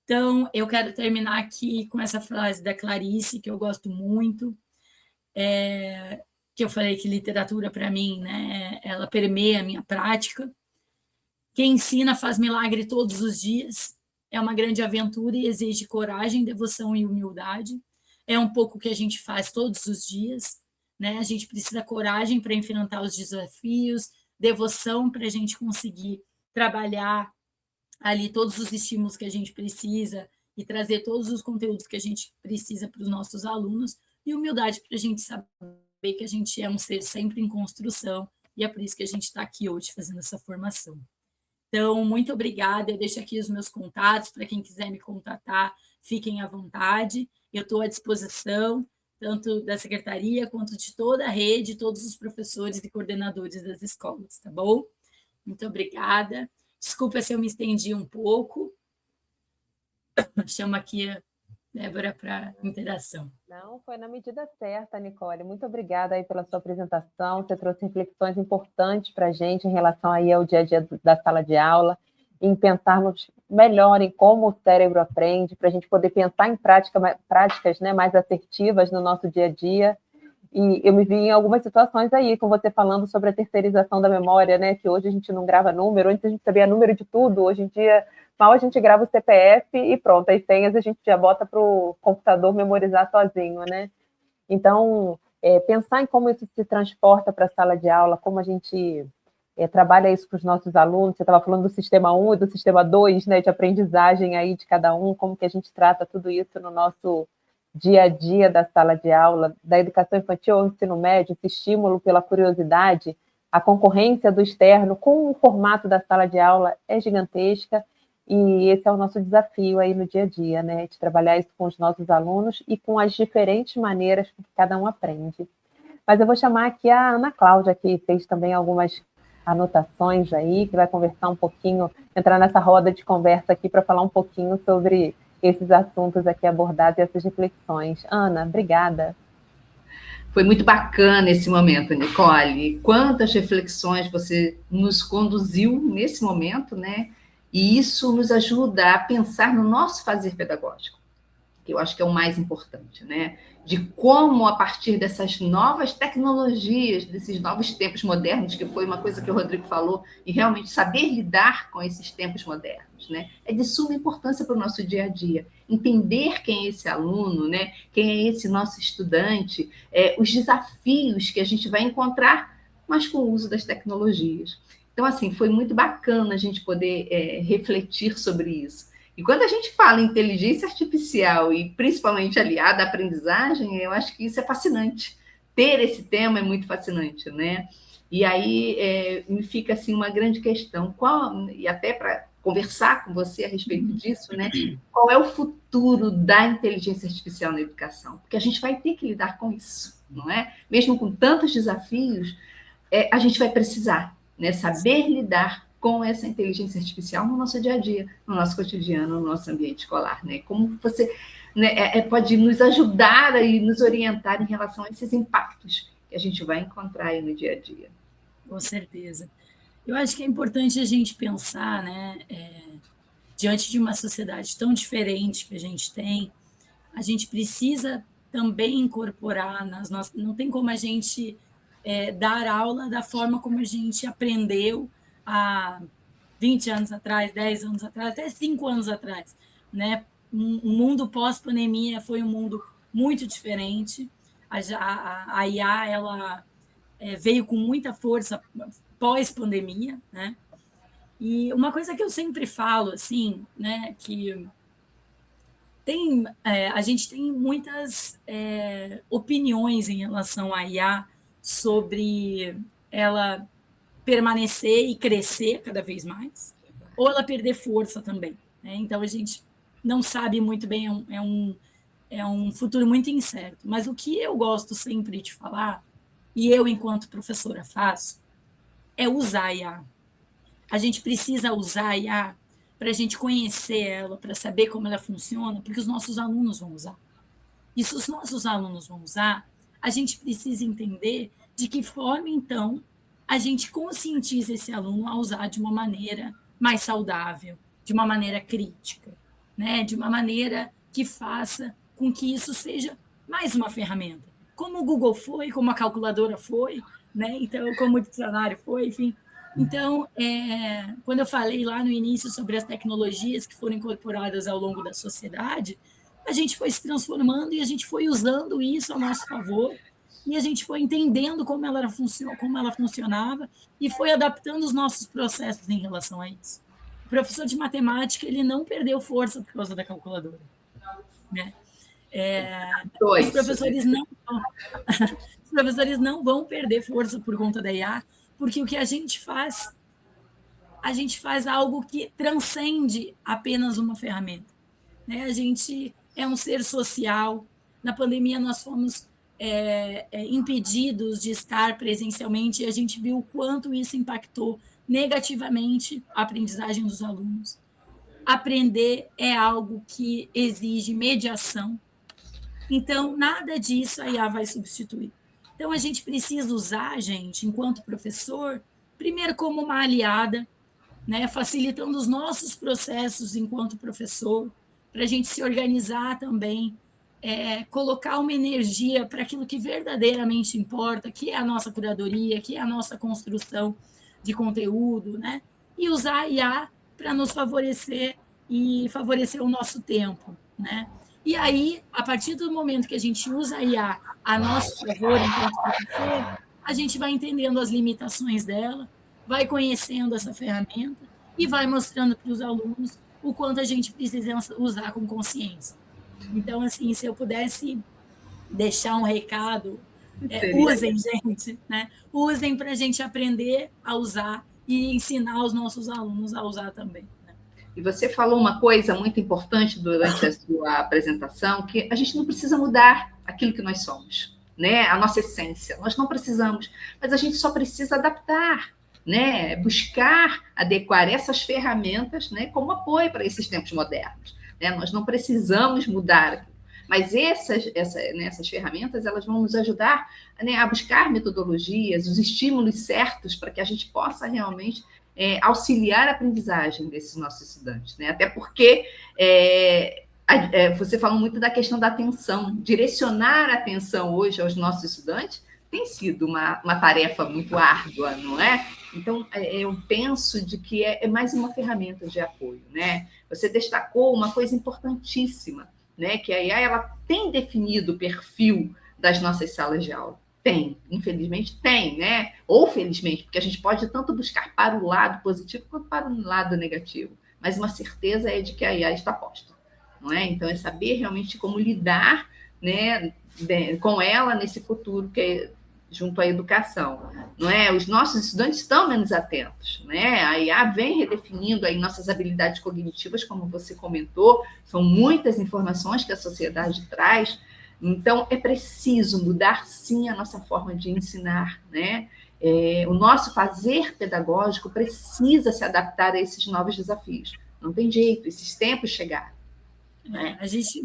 Então, eu quero terminar aqui com essa frase da Clarice, que eu gosto muito, que eu falei que literatura, para mim, né, ela permeia a minha prática. Quem ensina faz milagre todos os dias. É uma grande aventura e exige coragem, devoção e humildade. É um pouco o que a gente faz todos os dias, né? A gente precisa coragem para enfrentar os desafios, devoção para a gente conseguir trabalhar ali todos os estímulos que a gente precisa e trazer todos os conteúdos que a gente precisa para os nossos alunos, e humildade para a gente saber que a gente é um ser sempre em construção, e é por isso que a gente está aqui hoje fazendo essa formação. Então, muito obrigada. Eu deixo aqui os meus contatos para quem quiser me contatar, fiquem à vontade. eu estou à disposição, tanto da secretaria quanto de toda a rede, todos os professores e coordenadores das escolas, tá bom? Muito obrigada. Desculpa se eu me estendi um pouco. Chamo aqui a Débora para interação. Não, foi na medida certa, Nicole. Muito obrigada aí pela sua apresentação. Você trouxe reflexões importantes para a gente em relação aí ao dia a dia da sala de aula, em pensarmos melhor em como o cérebro aprende, para a gente poder pensar em práticas, né, mais assertivas no nosso dia a dia. E eu me vi em algumas situações aí, com você falando sobre a terceirização da memória, né, que hoje a gente não grava número, antes a gente sabia número de tudo, hoje em dia mal a gente grava o CPF e pronto, as senhas a gente já bota para o computador memorizar sozinho, né? Então, pensar em como isso se transporta para a sala de aula, como a gente trabalha isso com os nossos alunos, você estava falando do sistema 1 e do sistema 2, né, de aprendizagem aí de cada um, como que a gente trata tudo isso no nosso dia a dia da sala de aula, da educação infantil ao ensino médio, esse estímulo pela curiosidade, a concorrência do externo com o formato da sala de aula é gigantesca, e esse é o nosso desafio aí no dia a dia, né? De trabalhar isso com os nossos alunos e com as diferentes maneiras que cada um aprende. Mas eu vou chamar aqui a Ana Cláudia, que fez também algumas anotações aí, que vai conversar um pouquinho, entrar nessa roda de conversa aqui para falar um pouquinho sobre esses assuntos aqui abordados e essas reflexões. Ana, obrigada. Foi muito bacana esse momento, Nicole. Quantas reflexões você nos conduziu nesse momento, né? E isso nos ajuda a pensar no nosso fazer pedagógico, que eu acho que é o mais importante, né? De como, a partir dessas novas tecnologias, desses novos tempos modernos, que foi uma coisa que o Rodrigo falou, e realmente saber lidar com esses tempos modernos, né? É de suma importância para o nosso dia a dia. Entender quem é esse aluno, né? Quem é esse nosso estudante, os desafios que a gente vai encontrar, mas com o uso das tecnologias. Então, assim, foi muito bacana a gente poder refletir sobre isso. E quando a gente fala em inteligência artificial e principalmente aliada à aprendizagem, eu acho que isso é fascinante. Ter esse tema é muito fascinante, né? E aí me fica assim uma grande questão, e até para conversar com você a respeito disso, né? Qual é o futuro da inteligência artificial na educação? Porque a gente vai ter que lidar com isso, não é? Mesmo com tantos desafios, a gente vai precisar, né, saber lidar com essa inteligência artificial no nosso dia a dia, no nosso cotidiano, no nosso ambiente escolar, né? Como você, né, pode nos ajudar e nos orientar em relação a esses impactos que a gente vai encontrar aí no dia a dia. Com certeza. Eu acho que é importante a gente pensar, né, diante de uma sociedade tão diferente que a gente precisa também incorporar nas nossas... Não tem como a gente dar aula da forma como a gente aprendeu há 20 anos atrás, 10 anos atrás, até 5 anos atrás, né? Um mundo pós-pandemia foi um mundo muito diferente. A IA, ela veio com muita força pós-pandemia, né? E uma coisa que eu sempre falo, assim, né, que a gente tem muitas opiniões em relação à IA sobre ela permanecer e crescer cada vez mais, ou ela perder força também, né? Então, a gente não sabe muito bem, é um futuro muito incerto. Mas o que eu gosto sempre de falar, e eu, enquanto professora, faço, é usar a IA. A gente precisa usar a IA para a gente conhecer ela, para saber como ela funciona, porque os nossos alunos vão usar. E se os nossos alunos vão usar, a gente precisa entender de que forma, então, a gente conscientiza esse aluno a usar de uma maneira mais saudável, de uma maneira crítica, né? De uma maneira que faça com que isso seja mais uma ferramenta. Como o Google foi, como a calculadora foi, né? Então, como o dicionário foi, enfim. Então, quando eu falei lá no início sobre as tecnologias que foram incorporadas ao longo da sociedade, a gente foi se transformando e a gente foi usando isso a nosso favor, e a gente foi entendendo como ela funcionava e foi adaptando os nossos processos em relação a isso. O professor de matemática, ele não perdeu força por causa da calculadora, né? Os professores não vão perder força por conta da IA, porque o que a gente faz algo que transcende apenas uma ferramenta, né? A gente é um ser social. Na pandemia, nós fomos impedidos de estar presencialmente e a gente viu o quanto isso impactou negativamente a aprendizagem dos alunos. Aprender é algo que exige mediação. Então, nada disso a IA vai substituir. Então, a gente precisa usar, gente, enquanto professor, primeiro como uma aliada, né, facilitando os nossos processos enquanto professor, para a gente se organizar também, colocar uma energia para aquilo que verdadeiramente importa, que é a nossa curadoria, que é a nossa construção de conteúdo, né, e usar a IA para nos favorecer e favorecer o nosso tempo, né? E aí, a partir do momento que a gente usa a IA a nosso favor, enquanto professor, a gente vai entendendo as limitações dela, vai conhecendo essa ferramenta e vai mostrando para os alunos o quanto a gente precisa usar com consciência. Então, assim, se eu pudesse deixar um recado, usem, gente, né? Usem para a gente aprender a usar e ensinar os nossos alunos a usar também. E você falou uma coisa muito importante durante a sua apresentação, que a gente não precisa mudar aquilo que nós somos, né? A nossa essência. Nós não precisamos, mas a gente só precisa adaptar, né? Buscar adequar essas ferramentas, né, como apoio para esses tempos modernos, né? Nós não precisamos mudar, mas essas ferramentas elas vão nos ajudar, né, a buscar metodologias, os estímulos certos para que a gente possa realmente auxiliar a aprendizagem desses nossos estudantes, né? Até porque você falou muito da questão da atenção, direcionar a atenção hoje aos nossos estudantes tem sido uma tarefa muito árdua, não é? Então, eu penso de que é mais uma ferramenta de apoio, né? Você destacou uma coisa importantíssima, né? Que a IA ela tem definido o perfil das nossas salas de aula. Tem, infelizmente tem, né? Ou felizmente, porque a gente pode tanto buscar para o lado positivo quanto para o lado negativo. Mas uma certeza é de que a IA está posta, não é? Então, é saber realmente como lidar, né, com ela nesse futuro que é junto à educação, não é? Os nossos estudantes estão menos atentos, né? A IA vem redefinindo aí nossas habilidades cognitivas, como você comentou, são muitas informações que a sociedade traz. Então, é preciso mudar, sim, a nossa forma de ensinar, né? O nosso fazer pedagógico precisa se adaptar a esses novos desafios. Não tem jeito, esses tempos chegaram. Né? A gente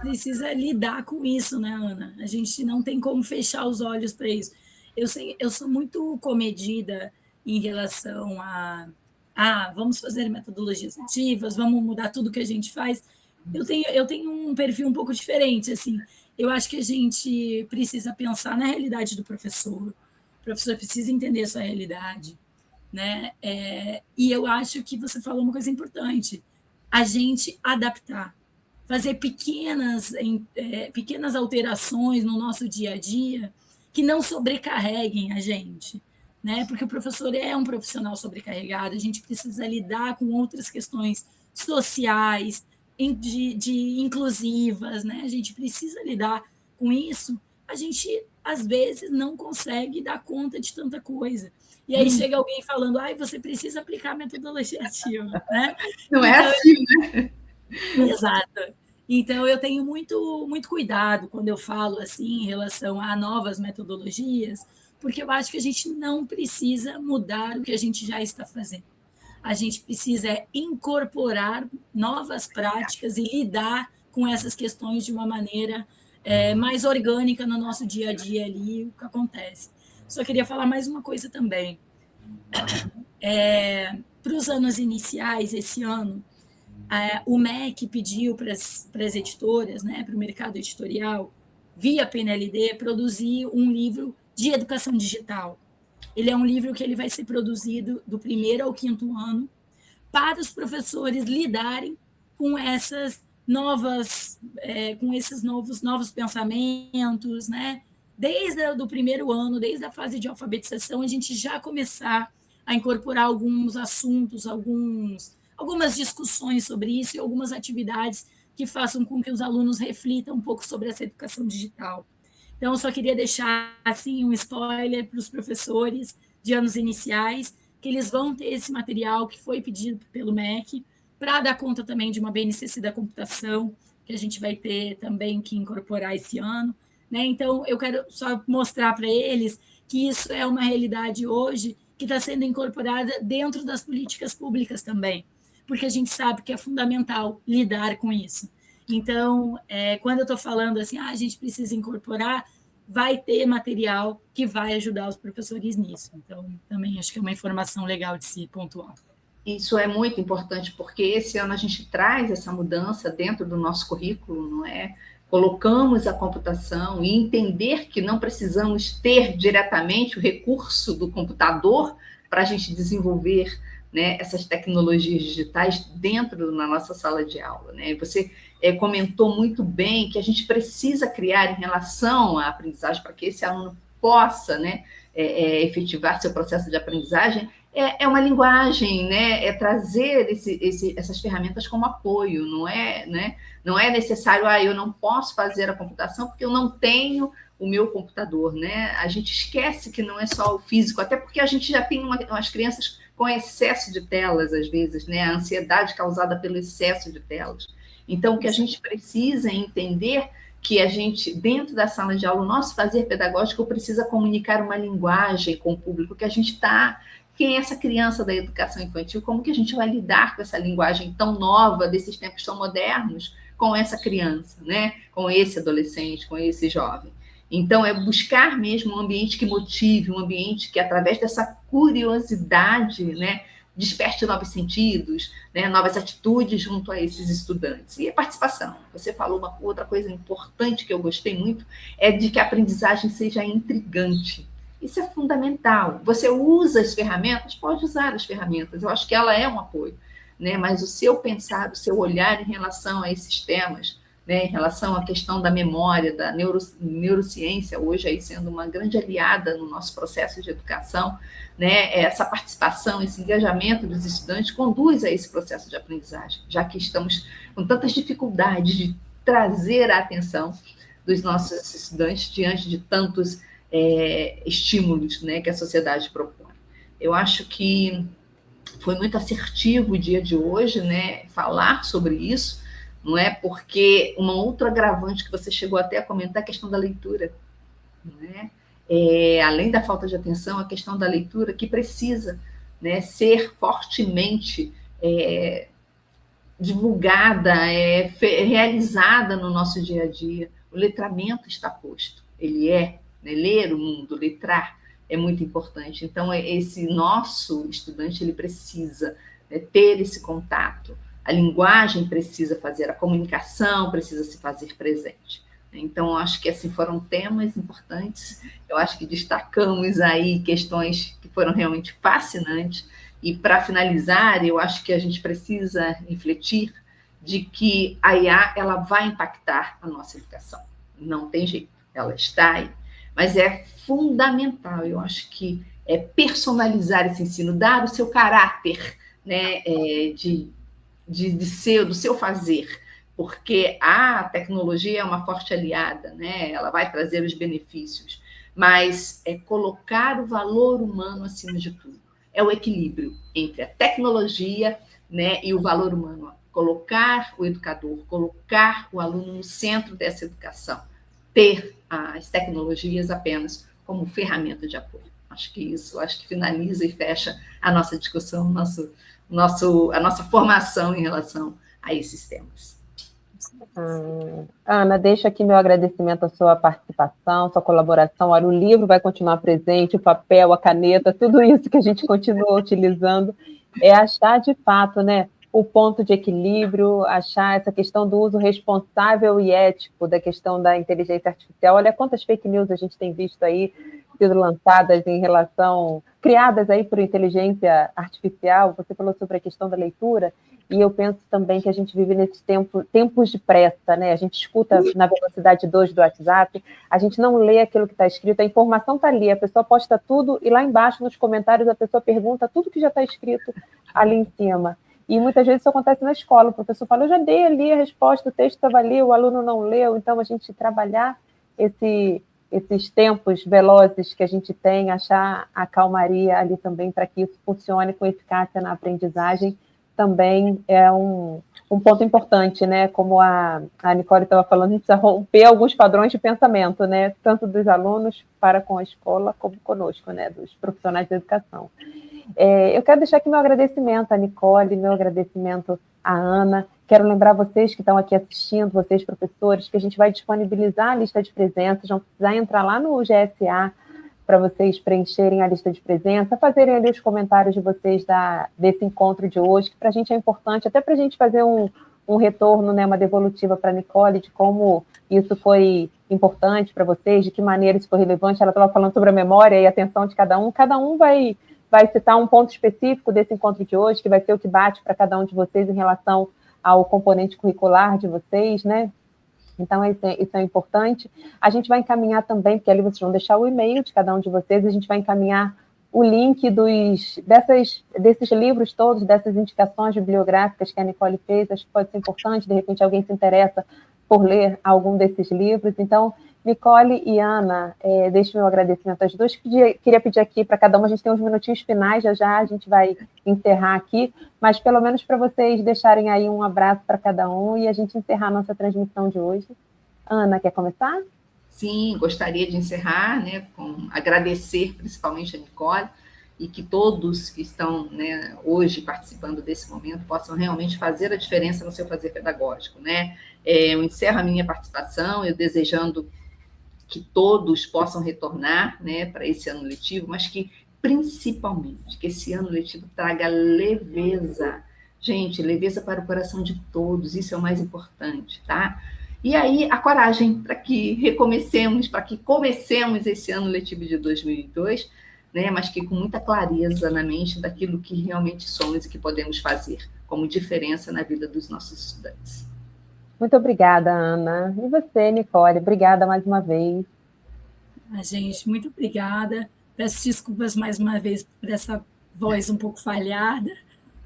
precisa lidar com isso, né, Ana? A gente não tem como fechar os olhos para isso. Eu sou muito comedida em relação vamos fazer metodologias ativas, vamos mudar tudo que a gente faz. Eu tenho um perfil um pouco diferente, assim. Eu acho que a gente precisa pensar na realidade do professor. O professor precisa entender a sua realidade, né? E eu acho que você falou uma coisa importante. A gente adaptar, fazer pequenas alterações no nosso dia a dia que não sobrecarreguem a gente, né? Porque o professor é um profissional sobrecarregado, a gente precisa lidar com outras questões sociais, de inclusivas, né? A gente precisa lidar com isso. A gente, às vezes, não consegue dar conta de tanta coisa. E aí chega alguém falando, você precisa aplicar a metodologia ativa, né? Não é então, assim, né? Exato. Então, eu tenho muito, muito cuidado quando eu falo assim em relação a novas metodologias, porque eu acho que a gente não precisa mudar o que a gente já está fazendo. A gente precisa incorporar novas práticas e lidar com essas questões de uma maneira mais orgânica no nosso dia a dia ali, o que acontece. Só queria falar mais uma coisa também. Para os anos iniciais, esse ano, o MEC pediu para as editoras, né, para o mercado editorial, via PNLD, produzir um livro de educação digital. Ele é um livro que ele vai ser produzido do 1º ao 5º ano para os professores lidarem com essas novas, com esses novos pensamentos, né? Desde o 1º ano, desde a fase de alfabetização, a gente já começar a incorporar alguns assuntos, algumas discussões sobre isso e algumas atividades que façam com que os alunos reflitam um pouco sobre essa educação digital. Então, eu só queria deixar assim, um spoiler para os professores de anos iniciais, que eles vão ter esse material que foi pedido pelo MEC, para dar conta também de uma BNCC da computação, que a gente vai ter também que incorporar esse ano, né? Então, eu quero só mostrar para eles que isso é uma realidade hoje que está sendo incorporada dentro das políticas públicas também, porque a gente sabe que é fundamental lidar com isso. Então, quando eu estou falando assim, a gente precisa incorporar, vai ter material que vai ajudar os professores nisso. Então, também acho que é uma informação legal de se pontuar. Isso é muito importante, porque esse ano a gente traz essa mudança dentro do nosso currículo, não é? Colocamos a computação e entender que não precisamos ter diretamente o recurso do computador para a gente desenvolver, né, essas tecnologias digitais dentro da nossa sala de aula, né? Você comentou muito bem que a gente precisa criar em relação à aprendizagem para que esse aluno possa, né, efetivar seu processo de aprendizagem, é uma linguagem, né? É trazer essas ferramentas como apoio, não é, né? Não é necessário, eu não posso fazer a computação porque eu não tenho o meu computador, né? A gente esquece que não é só o físico, até porque a gente já tem umas crianças com excesso de telas, às vezes, né? A ansiedade causada pelo excesso de telas. Então, o que a gente precisa é entender que a gente, dentro da sala de aula, o nosso fazer pedagógico precisa comunicar uma linguagem com o público que a gente está. Quem é essa criança da educação infantil? Como que a gente vai lidar com essa linguagem tão nova, desses tempos tão modernos, com essa criança, né? Com esse adolescente, com esse jovem? Então, é buscar mesmo um ambiente que motive, um ambiente que, através dessa curiosidade, né, desperte novos sentidos, né, novas atitudes junto a esses estudantes. E a participação. Você falou uma outra coisa importante que eu gostei muito, é de que a aprendizagem seja intrigante. Isso é fundamental. Você usa as ferramentas, pode usar as ferramentas, eu acho que ela é um apoio, né? Mas o seu pensar, o seu olhar em relação a esses temas, né, em relação à questão da memória, da neurociência, hoje aí sendo uma grande aliada no nosso processo de educação, né, essa participação, esse engajamento dos estudantes conduz a esse processo de aprendizagem, já que estamos com tantas dificuldades de trazer a atenção dos nossos estudantes diante de tantos estímulos, né, que a sociedade propõe. Eu acho que foi muito assertivo o dia de hoje, né, falar sobre isso, não é? Porque uma outra agravante que você chegou até a comentar é a questão da leitura, né? Além da falta de atenção, a questão da leitura que precisa, né, ser fortemente divulgada, realizada no nosso dia a dia. O letramento está posto, ele né, ler o mundo, letrar, é muito importante. Então, esse nosso estudante, ele precisa, né, ter esse contato, a linguagem precisa fazer, a comunicação precisa se fazer presente. Então, acho que assim, foram temas importantes, eu acho que destacamos aí questões que foram realmente fascinantes, e para finalizar, eu acho que a gente precisa refletir de que a IA ela vai impactar a nossa educação, não tem jeito, ela está aí, mas é fundamental, eu acho que personalizar esse ensino, dar o seu caráter, né, do seu fazer, porque a tecnologia é uma forte aliada, né? Ela vai trazer os benefícios, mas colocar o valor humano acima de tudo. É o equilíbrio entre a tecnologia, né, e o valor humano. Colocar o educador, colocar o aluno no centro dessa educação. Ter as tecnologias apenas como ferramenta de apoio. Acho que finaliza e fecha a nossa discussão, a nossa formação em relação a esses temas. Ana, deixo aqui meu agradecimento à sua participação, sua colaboração. Olha, o livro vai continuar presente, o papel, a caneta, tudo isso que a gente continua utilizando, achar de fato, né, o ponto de equilíbrio, achar essa questão do uso responsável e ético da questão da inteligência artificial. Olha quantas fake news a gente tem visto aí sido lançadas em relação, criadas aí por inteligência artificial. Você falou sobre a questão da leitura, e eu penso também que a gente vive nesses tempos de pressa, né? A gente escuta na velocidade 2 do WhatsApp, a gente não lê aquilo que está escrito, a informação está ali, a pessoa posta tudo, e lá embaixo, nos comentários, a pessoa pergunta tudo que já está escrito ali em cima. E muitas vezes isso acontece na escola, o professor fala, eu já dei ali a resposta, o texto estava ali, o aluno não leu. Então, a gente trabalhar esses tempos velozes que a gente tem, achar a calmaria ali também para que isso funcione com eficácia na aprendizagem, também é um um ponto importante, né? Como a Nicole estava falando, a gente precisa romper alguns padrões de pensamento, né? Tanto dos alunos para com a escola, como conosco, né? Dos profissionais da educação. Eu quero deixar aqui meu agradecimento à Nicole, meu agradecimento à Ana. Quero lembrar vocês que estão aqui assistindo, vocês professores, que a gente vai disponibilizar a lista de presenças, vão precisar entrar lá no GSA para vocês preencherem a lista de presença, fazerem ali os comentários de vocês desse encontro de hoje, que para a gente é importante, até para a gente fazer um retorno, né, uma devolutiva para a Nicole, de como isso foi importante para vocês, de que maneira isso foi relevante. Ela estava falando sobre a memória e a atenção de cada um vai citar um ponto específico desse encontro de hoje, que vai ser o que bate para cada um de vocês em relação ao componente curricular de vocês, né? Então, isso é importante. A gente vai encaminhar também, porque ali vocês vão deixar o e-mail de cada um de vocês, a gente vai encaminhar o link desses livros todos, dessas indicações bibliográficas que a Nicole fez. Acho que pode ser importante, de repente alguém se interessa por ler algum desses livros. Então, Nicole e Ana, deixo meu agradecimento às duas. Queria pedir aqui para cada uma, a gente tem uns minutinhos finais, já a gente vai encerrar aqui, mas pelo menos para vocês deixarem aí um abraço para cada um e a gente encerrar a nossa transmissão de hoje. Ana, quer começar? Sim, gostaria de encerrar, né, com agradecer principalmente a Nicole e que todos que estão, né, hoje participando desse momento possam realmente fazer a diferença no seu fazer pedagógico, né? Eu encerro a minha participação, eu desejando que todos possam retornar, né, para esse ano letivo, mas que principalmente que esse ano letivo traga leveza. Gente, leveza para o coração de todos, isso é o mais importante, tá? E aí, a coragem para que comecemos esse ano letivo de 2002, né, mas que com muita clareza na mente daquilo que realmente somos e que podemos fazer como diferença na vida dos nossos estudantes. Muito obrigada, Ana. E você, Nicole? Obrigada mais uma vez. Gente, muito obrigada. Peço desculpas mais uma vez por essa voz um pouco falhada,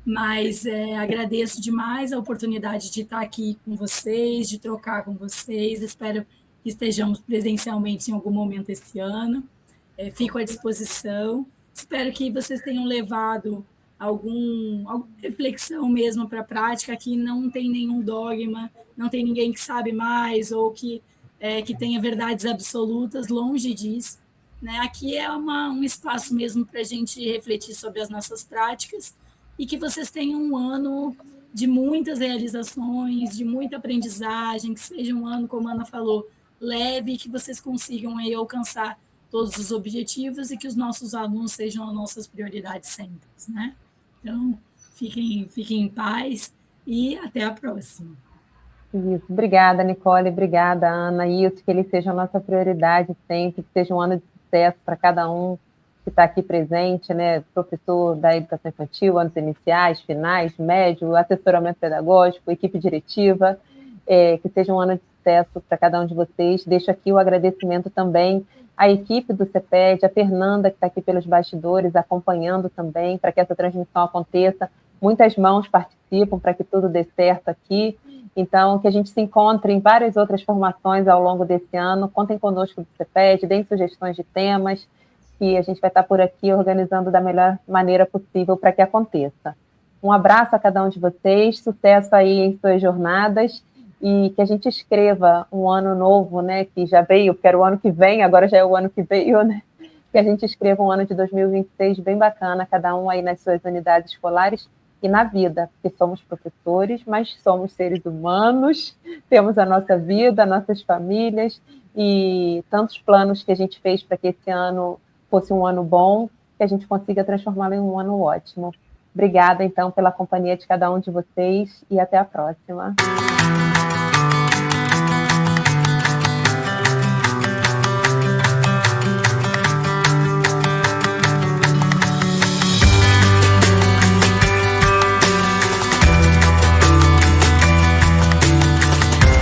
mas agradeço demais a oportunidade de estar aqui com vocês, de trocar com vocês. Espero que estejamos presencialmente em algum momento esse ano. Fico à disposição. Espero que vocês tenham levado alguma reflexão mesmo para a prática, que não tem nenhum dogma, não tem ninguém que sabe mais ou que tenha verdades absolutas, longe disso. Né? Aqui é um espaço mesmo para a gente refletir sobre as nossas práticas e que vocês tenham um ano de muitas realizações, de muita aprendizagem, que seja um ano, como a Ana falou, leve, que vocês consigam aí alcançar todos os objetivos e que os nossos alunos sejam as nossas prioridades sempre, né? Então, fiquem em paz e até a próxima. Isso. Obrigada, Nicole, obrigada, Ana. Isso, que ele seja a nossa prioridade sempre, que seja um ano de sucesso para cada um que está aqui presente, né? Professor da educação infantil, anos iniciais, finais, médio, assessoramento pedagógico, equipe diretiva, que seja um ano de sucesso para cada um de vocês. Deixo aqui o agradecimento também à equipe do CEPED, a Fernanda, que está aqui pelos bastidores, acompanhando também, para que essa transmissão aconteça. Muitas mãos participam para que tudo dê certo aqui. Então, que a gente se encontre em várias outras formações ao longo desse ano. Contem conosco do CEPED, deem sugestões de temas, e a gente vai estar por aqui organizando da melhor maneira possível para que aconteça. Um abraço a cada um de vocês, sucesso aí em suas jornadas, e que a gente escreva um ano novo, né, que já veio, porque era o ano que vem, agora já é o ano que veio, né, que a gente escreva um ano de 2026 bem bacana, cada um aí nas suas unidades escolares e na vida, porque somos professores, mas somos seres humanos, temos a nossa vida, nossas famílias e tantos planos que a gente fez para que esse ano fosse um ano bom, que a gente consiga transformá-lo em um ano ótimo. Obrigada, então, pela companhia de cada um de vocês e até a próxima.